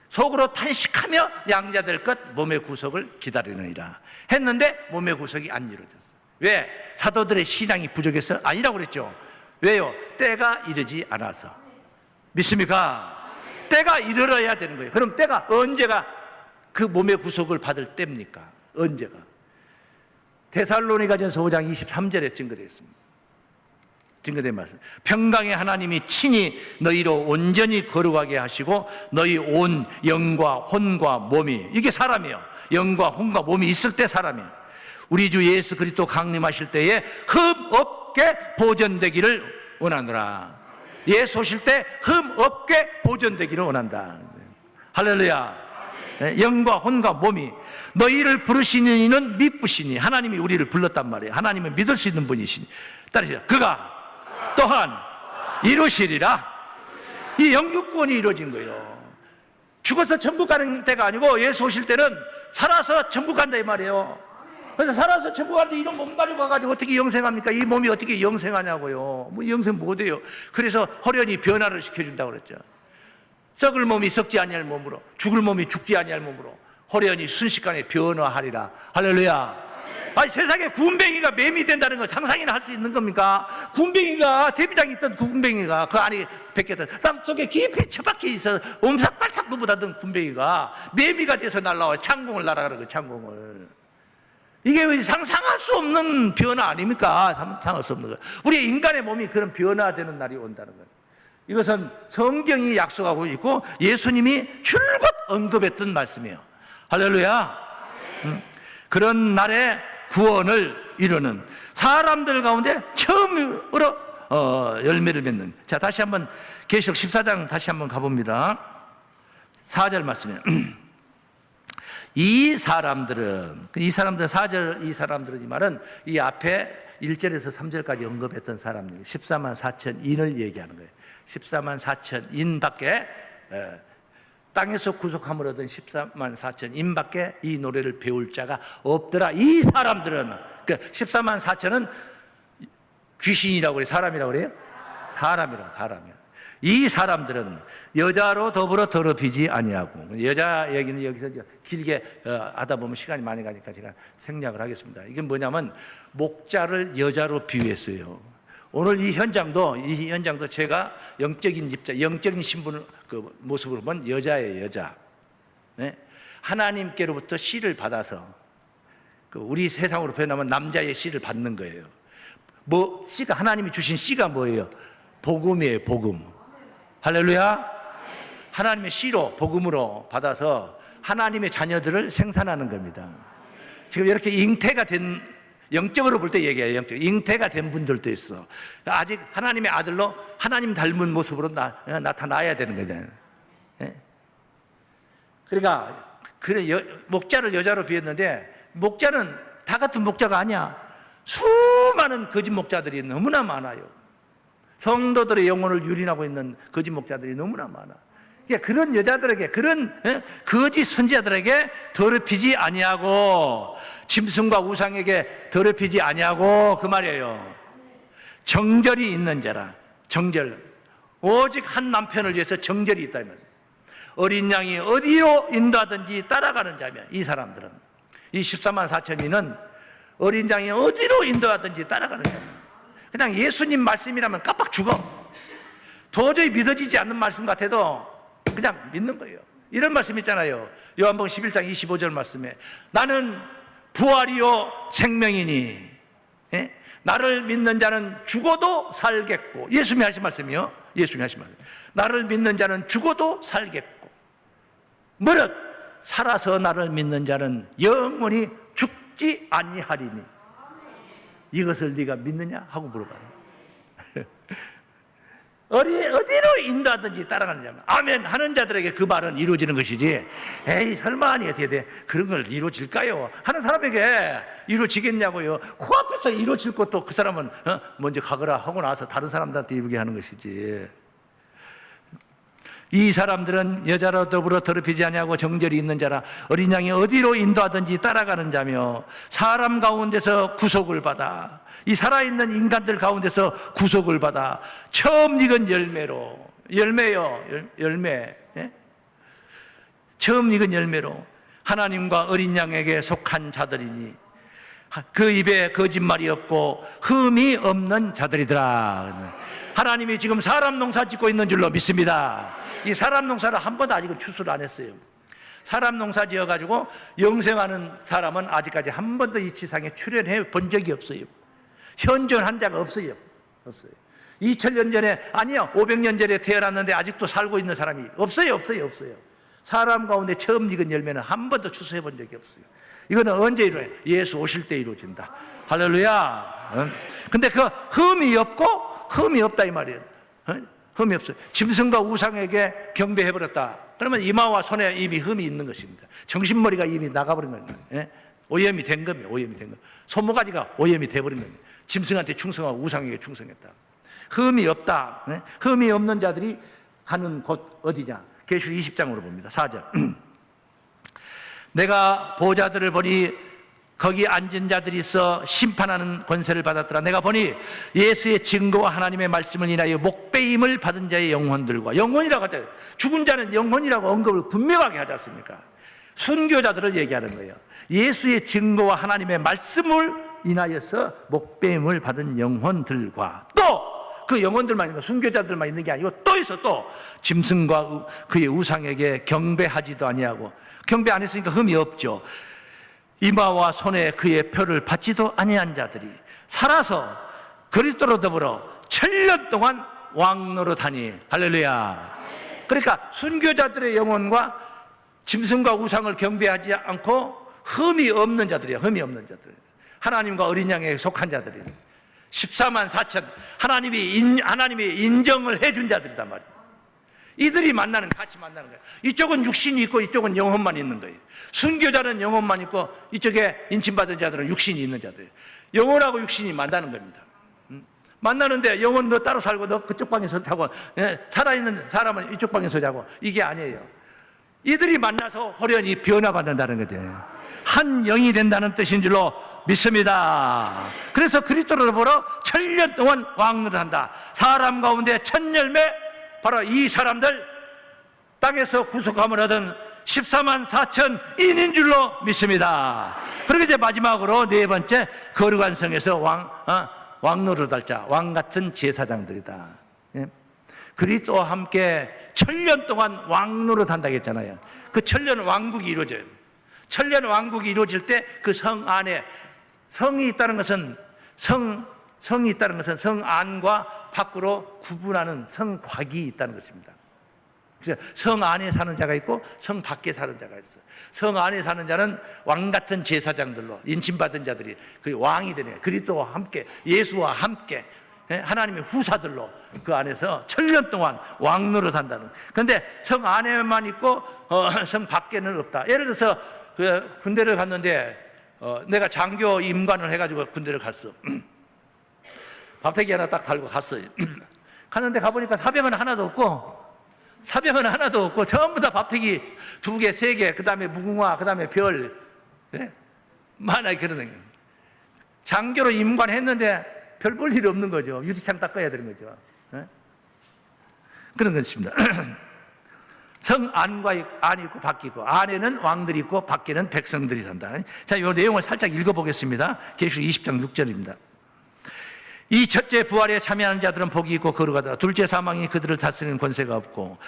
속으로 탄식하며 양자될 것 몸의 구속을 기다리느니라 했는데 몸의 구속이 안 이루어졌어요. 왜? 사도들의 신앙이 부족해서? 아니라고 그랬죠. 왜요? 때가 이르지 않아서. 믿습니까? 때가 이르러야 되는 거예요. 그럼 때가 언제가 그 몸의 구속을 받을 때입니까? 언제가? 데살로니가전서 5장 23절에 증거되어 있습니다. 증거된 말씀. 평강의 하나님이 친히 너희로 온전히 거룩하게 하시고 너희 온 영과 혼과 몸이, 이게 사람이에요. 영과 혼과 몸이 있을 때 사람이에요. 우리 주 예수 그리스도 강림하실 때에 흠 없게 보존되기를 원하노라. 예수 오실 때 흠 없게 보존되기를 원한다. 할렐루야. 영과 혼과 몸이, 너희를 부르시는 이는 미쁘시니, 하나님이 우리를 불렀단 말이에요. 하나님은 믿을 수 있는 분이시니, 따르시죠. 그가 또한 이루시리라. 이 영육구원이 이루어진 거예요. 죽어서 천국 가는 때가 아니고 예수 오실 때는 살아서 천국 간다 이 말이에요. 그래서 살아서 천국 가는데 이런 몸 가지고 가가지고 어떻게 영생합니까? 이 몸이 어떻게 영생하냐고요. 뭐 영생 못해요. 그래서 호련히 변화를 시켜준다고 그랬죠. 썩을 몸이 썩지 아니할 몸으로, 죽을 몸이 죽지 아니할 몸으로 호련히 순식간에 변화하리라. 할렐루야. 아니, 세상에 군뱅이가 뱀이 된다는 건 상상이나 할 수 있는 겁니까? 군뱅이가, 데뷔장에 있던 군뱅이가 그 안에 베꼈던 땅속에 깊이 처박혀 있어 옴삭달싹 누부다던 군뱅이가 매미가 돼서 날라와 창공을 날아가는 거예요. 창공을. 이게 상상할 수 없는 변화 아닙니까? 상상할 수 없는 거예요. 우리 인간의 몸이 그런 변화되는 날이 온다는 거예요. 이것은 성경이 약속하고 있고 예수님이 줄곧 언급했던 말씀이에요. 할렐루야. 그런 날에 구원을 이루는 사람들 가운데 처음으로 열매를 맺는. 자, 다시 한번 계시록 14장 다시 한번 가봅니다. 4절 말씀이에요. 이 사람들은 4절 이 사람들은 이 말은 이 앞에 1절에서 3절까지 언급했던 사람들 14만 4천 인을 얘기하는 거예요. 14만 4천 인밖에, 땅에서 구속함을 얻은 14만 4천 인밖에 이 노래를 배울 자가 없더라. 이 사람들은, 그 14만 4천은 귀신이라고 그래요? 사람이라고 그래요? 사람이야. 이 사람들은 여자로 더불어 더럽히지 아니하고, 여자 얘기는 여기서 길게 하다 보면 시간이 많이 가니까 제가 생략을 하겠습니다. 이게 뭐냐면 목자를 여자로 비유했어요. 오늘 이 현장도 제가 영적인 입장, 영적인 신분을 그 모습으로 본 여자예요, 여자. 네? 하나님께로부터 씨를 받아서 그 우리 세상으로 표현하면 남자의 씨를 받는 거예요. 뭐 씨가, 하나님이 주신 씨가 뭐예요? 복음이에요, 복음. 할렐루야. 하나님의 씨로, 복음으로 받아서 하나님의 자녀들을 생산하는 겁니다. 지금 이렇게 잉태가 된, 영적으로 볼 때 얘기해요. 잉태가 된 분들도 있어. 아직 하나님의 아들로 하나님 닮은 모습으로 나타나야 되는 거잖아요. 그러니까 목자를 여자로 비웠는데 목자는 다 같은 목자가 아니야. 수많은 거짓 목자들이 너무나 많아요. 성도들의 영혼을 유린하고 있는 거짓 목자들이 너무나 많아. 그러니까 그런 여자들에게, 그런 거짓 선지자들에게 더럽히지 아니하고, 짐승과 우상에게 더럽히지 아니하고, 그 말이에요. 정절이 있는 자라. 정절. 오직 한 남편을 위해서 정절이 있다. 어린 양이 어디로 인도하든지 따라가는 자며, 이 사람들은, 이 14만 4천인은 어린 양이 어디로 인도하든지 따라가는 자며, 그냥 예수님 말씀이라면 깜빡 죽어. 도저히 믿어지지 않는 말씀 같아도 그냥 믿는 거예요. 이런 말씀 있잖아요. 요한복음 11장 25절 말씀에 나는 부활이요 생명이니, 나를 믿는 자는 죽어도 살겠고, 예수님이 하신 말씀이요. 예수님이 하신 말씀. 나를 믿는 자는 죽어도 살겠고, 무릇 살아서 나를 믿는 자는 영원히 죽지 아니하리니. 이것을 네가 믿느냐? 하고 물어봐요. 어디로 인도하든지 따라가는 자면 아멘 하는 자들에게 그 말은 이루어지는 것이지, 에이 설마 아니 어떻게 돼 그런 걸 이루어질까요 하는 사람에게 이루어지겠냐고요. 코앞에서 이루어질 것도 그 사람은 먼저 가거라 하고 나서 다른 사람들한테 이루게 하는 것이지. 이 사람들은 여자로 더불어 더럽히지 아니하고 정절이 있는 자라 어린 양이 어디로 인도하든지 따라가는 자며 사람 가운데서 구속을 받아, 이 살아있는 인간들 가운데서 구속을 받아 처음 익은 열매로, 열매, 예? 처음 익은 열매로 하나님과 어린 양에게 속한 자들이니 그 입에 거짓말이 없고 흠이 없는 자들이더라. 하나님이 지금 사람 농사 짓고 있는 줄로 믿습니다. 이 사람 농사를 한 번도 아직은 추수를 안 했어요. 사람 농사 지어가지고 영생하는 사람은 아직까지 한 번도 이 지상에 출현해 본 적이 없어요. 현존한 자가 없어요. 2000년 전에, 아니요 500년 전에 태어났는데 아직도 살고 있는 사람이 없어요. 사람 가운데 처음 익은 열매는 한 번도 추수해 본 적이 없어요. 이거는 언제 이루어요? 예수 오실 때 이루어진다. 할렐루야. 근데 그 흠이 없다 이 말이에요. 흠이 없어요. 짐승과 우상에게 경배해버렸다. 그러면 이마와 손에 이미 흠이 있는 것입니다. 정신머리가 이미 나가버린 겁니다. 오염이 된 겁니다. 손모가지가 오염이 돼버린 겁니다. 짐승한테 충성하고 우상에게 충성했다. 흠이 없다. 흠이 없는 자들이 가는 곳 어디냐? 계시록 20장으로 봅니다. 4절. 내가 보좌들을 보니 거기 앉은 자들이 있어 심판하는 권세를 받았더라. 내가 보니 예수의 증거와 하나님의 말씀을 인하여 목배임을 받은 자의 영혼들과, 영혼이라고 하죠. 죽은 자는 영혼이라고 언급을 분명하게 하지 않습니까? 순교자들을 얘기하는 거예요. 예수의 증거와 하나님의 말씀을 인하여서 목배임을 받은 영혼들과, 또 그 영혼들만 있는 거, 순교자들만 있는 게 아니고 또 있어. 또 짐승과 그의 우상에게 경배하지도 아니하고, 경배 안 했으니까 흠이 없죠. 이마와 손에 그의 표를 받지도 아니한 자들이 살아서 그리스도로 더불어 1000년 동안 왕노릇하니. 할렐루야. 그러니까 순교자들의 영혼과 짐승과 우상을 경배하지 않고 흠이 없는 자들이야. 하나님과 어린 양에 속한 자들이 14만 4천 하나님이 인정을 해준 자들이단 말이에요. 이들이 같이 만나는 거예요. 이쪽은 육신이 있고 이쪽은 영혼만 있는 거예요. 순교자는 영혼만 있고 이쪽에 인침받은 자들은 육신이 있는 자들이에요. 영혼하고 육신이 만나는 겁니다. 만나는데 영혼 너 따로 살고 너 그쪽 방에서 자고, 살아있는 사람은 이쪽 방에서 자고, 이게 아니에요. 이들이 만나서 호련히 변화받는다는 거죠. 한 영이 된다는 뜻인 줄로 믿습니다. 그래서 그리스도로 더불어 1000년 동안 왕노를 한다. 사람 가운데 첫 열매, 바로 이 사람들 땅에서 구속함을 얻은 14만 4천인인 줄로 믿습니다. 그리고 이제 마지막으로 네 번째, 거룩한 성에서 왕노릇 할 자, 왕 같은 제사장들이다. 그리스도와 함께 1000년 동안 왕노릇 한다고 했잖아요. 그 1000년 왕국이 이루어져요. 1000년 왕국이 이루어질 때 그 성 안에 성이 있다는 것은 성이 있다는 것은 성 안과 밖으로 구분하는 성곽이 있다는 것입니다. 그래서 성 안에 사는 자가 있고 성 밖에 사는 자가 있어요. 성 안에 사는 자는 왕 같은 제사장들로 인침받은 자들이 그 왕이 되네요. 그리스도와 함께, 예수와 함께 하나님의 후사들로 그 안에서 1000년 동안 왕노릇 한다는. 그런데 성 안에만 있고 성 밖에는 없다. 예를 들어서 그 군대를 갔는데 내가 장교 임관을 해가지고 군대를 갔어. 밥대기 하나 딱 달고 갔어요. 갔는데 가보니까 사병은 하나도 없고 전부 다 밥대기 2개, 3개, 그 다음에 무궁화, 그 다음에 별, 많아요. 그러는 거예요. 장교로 임관했는데 별 볼 일이 없는 거죠. 유리창 닦아야 되는 거죠. 그런 것입니다. 성 안과 안이 있고 밖이 있고, 안에는 왕들이 있고 밖에는 백성들이 산다. 자, 이 내용을 살짝 읽어보겠습니다. 계시록 20장 6절입니다. 이 첫째 부활에 참여하는 자들은 복이 있고 거룩하다. 둘째 사망이 그들을 다스리는 권세가 없고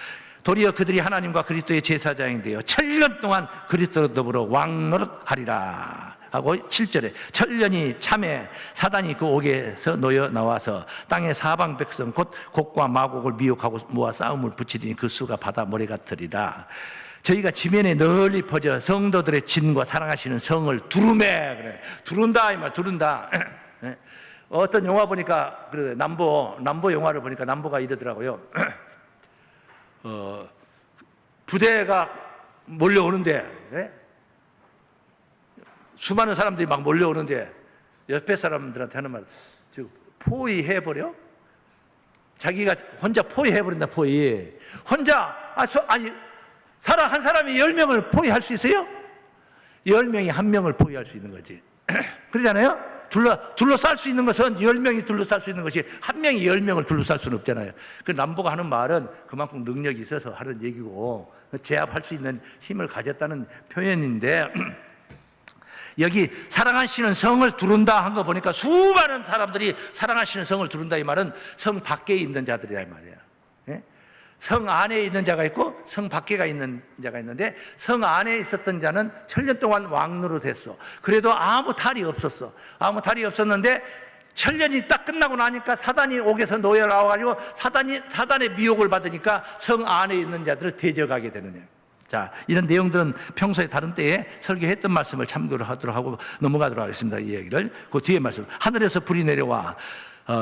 도리어 그들이 하나님과 그리스도의 제사장이 되어 1000년 동안 그리스도로 더불어 왕노릇하리라 하고 7절에 1000년이 참에 사단이 그 옥에서 놓여 나와서 땅의 사방 백성 곧 곡과 마곡을 미혹하고 모아 싸움을 붙이더니 그 수가 바다 모래 같으리라. 저희가 지면에 널리 퍼져 성도들의 진과 사랑하시는 성을 두루매. 그래. 두른다 이 말, 두른다. 어떤 영화 보니까 그 남보 영화를 보니까 남보가 이러더라고요. 부대가 몰려오는데, 예? 수많은 사람들이 막 몰려오는데 옆에 사람들한테 하는 말, 포위해버려? 자기가 혼자 포위해버린다. 포위. 혼자 한 사람이 10명을 포위할 수 있어요? 10명이 한 명을 포위할 수 있는 거지. 그러잖아요? 둘러쌀 수 있는 것은 10명이 둘러쌀 수 있는 것이 한 명이 10명을 둘러쌀 수는 없잖아요. 그 남보가 하는 말은 그만큼 능력이 있어서 하는 얘기고 제압할 수 있는 힘을 가졌다는 표현인데, 여기 사랑하시는 성을 두른다 한 거 보니까 수많은 사람들이 사랑하시는 성을 두른다 이 말은 성 밖에 있는 자들이라 이 말이에요. 예? 성 안에 있는 자가 있고 성 밖에가 있는 자가 있는데, 성 안에 있었던 자는 천년 동안 왕노릇 했어. 그래도 아무 탈이 없었어. 아무 탈이 없었는데 천년이 딱 끝나고 나니까 사단이 옥에서 놓여 나와가지고 사단의 미혹을 받으니까 성 안에 있는 자들을 대적하게 되는 거예요. 자, 이런 내용들은 평소에 다른 때에 설교했던 말씀을 참고를 하도록 하고 넘어가도록 하겠습니다. 이 얘기를. 그 뒤에 말씀. 하늘에서 불이 내려와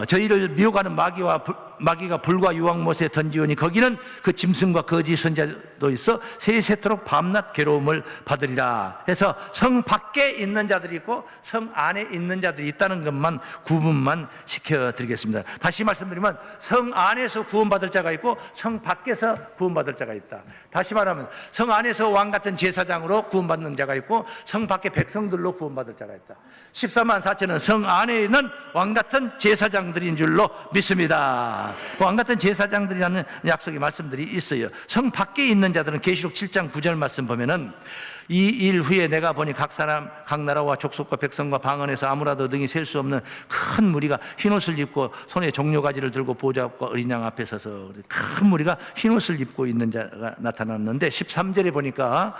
저희를 미혹하는 마귀가 불과 유황못에 던지오니 거기는 그 짐승과 거짓 선자도 있어 세세토록 밤낮 괴로움을 받으리라. 해서 성 밖에 있는 자들이 있고 성 안에 있는 자들이 있다는 것만 구분만 시켜드리겠습니다. 다시 말씀드리면 성 안에서 구원받을 자가 있고 성 밖에서 구원받을 자가 있다. 다시 말하면 성 안에서 왕같은 제사장으로 구원받는 자가 있고 성 밖에 백성들로 구원받을 자가 있다. 14만 4천은 성 안에 있는 왕같은 제사장들인 줄로 믿습니다. 왕같은 제사장들이라는 약속의 말씀들이 있어요. 성 밖에 있는 자들은 계시록 7장 9절 말씀 보면은 이 일 후에 내가 보니 각 사람 각 나라와 족속과 백성과 방언에서 아무라도 능히 셀 수 없는 큰 무리가 흰옷을 입고 손에 종려가지를 들고 보좌과 어린 양 앞에 서서 큰 무리가 흰옷을 입고 있는 자가 나타났는데 13절에 보니까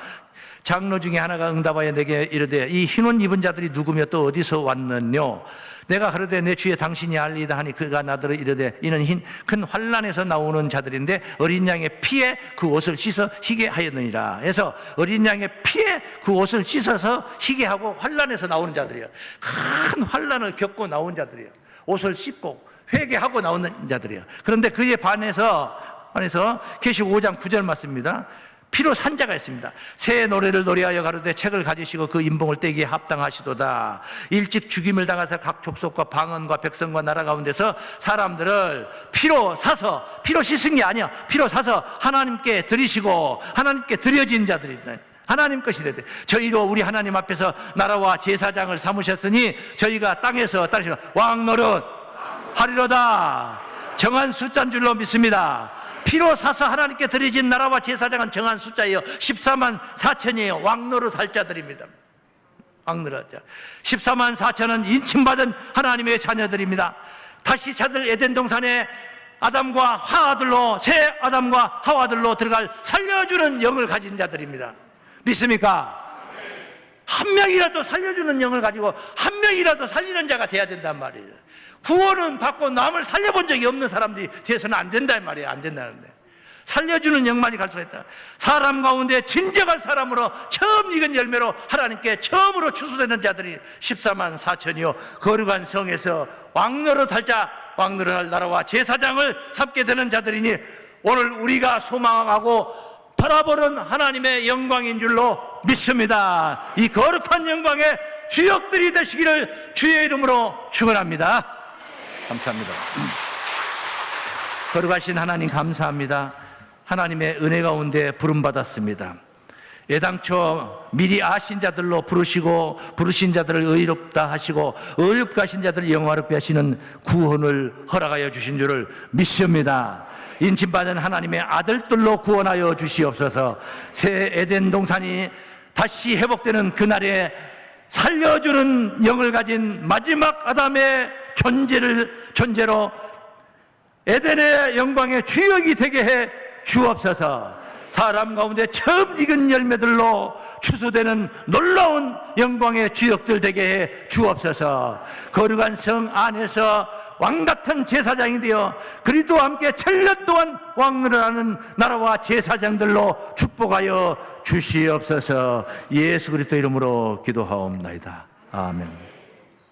장로 중에 하나가 응답하여 내게 이르되 이 흰옷 입은 자들이 누구며 또 어디서 왔느뇨? 내가 그러되 내 주에 당신이 알리다 하니 그가 나더러 이르되 이는 큰 환난에서 나오는 자들인데 어린 양의 피에 그 옷을 씻어 희게 하였느니라. 해서 어린 양의 피에 그 옷을 씻어서 희게 하고 환난에서 나오는 자들이에요. 큰 환난을 겪고 나온 자들이에요. 옷을 씻고 회개하고 나오는 자들이에요. 그런데 그에 반해서 계시록 5장 9절 말씀입니다. 피로 산 자가 있습니다. 새 노래를 노래하여 가로되 책을 가지시고 그 인봉을 떼기에 합당하시도다. 일찍 죽임을 당하사 각 족속과 방언과 백성과 나라 가운데서 사람들을 피로 사서, 피로 씻은 게 아니야, 피로 사서 하나님께 드리시고 하나님께 드려진 자들이다. 하나님 것이래. 저희로 우리 하나님 앞에서 나라와 제사장을 삼으셨으니 저희가 땅에서 왕노릇 하리로다. 정한 숫자인 줄로 믿습니다. 피로 사서 하나님께 드려진 나라와 제사장은 정한 숫자예요. 14만 4천이에요. 왕노릇 할 자들입니다. 왕노릇 자. 14만 4천은 인침받은 하나님의 자녀들입니다. 다시 자들 에덴 동산에 아담과 하와들로, 새 아담과 하와들로 들어갈 살려주는 영을 가진 자들입니다. 믿습니까? 한 명이라도 살려주는 영을 가지고 한 명이라도 살리는 자가 돼야 된단 말이에요. 구원은 받고 남을 살려본 적이 없는 사람들이 돼서는 안 된단 말이에요. 안 된다는데 살려주는 영만이 갈 수가 있다. 사람 가운데 진정한 사람으로 처음 익은 열매로 하나님께 처음으로 추수되는 자들이 14만 4천이요 거룩한 성에서 왕노릇 할 자, 왕노릇 할 나라와 제사장을 삼게 되는 자들이니 오늘 우리가 소망하고 바라보는 하나님의 영광인 줄로 믿습니다. 이 거룩한 영광의 주역들이 되시기를 주의 이름으로 축원합니다. 감사합니다. 거룩하신 하나님 감사합니다. 하나님의 은혜 가운데 부름받았습니다. 애당초 미리 아신 자들로 부르신 자들을 의롭다 하시고 의롭게 하신 자들을 영화롭게 하시는 구원을 허락하여 주신 줄을 믿습니다. 인침받은 하나님의 아들들로 구원하여 주시옵소서. 새 에덴 동산이 다시 회복되는 그날에 살려주는 영을 가진 마지막 아담의 존재로 에덴의 영광의 주역이 되게 해 주옵소서. 사람 가운데 처음 익은 열매들로 추수되는 놀라운 영광의 주역들 되게 해 주옵소서. 거룩한 성 안에서 왕같은 제사장이 되어 그리스도와 함께 천년 동안 왕노릇 하는 나라와 제사장들로 축복하여 주시옵소서. 예수 그리스도 이름으로 기도하옵나이다. 아멘.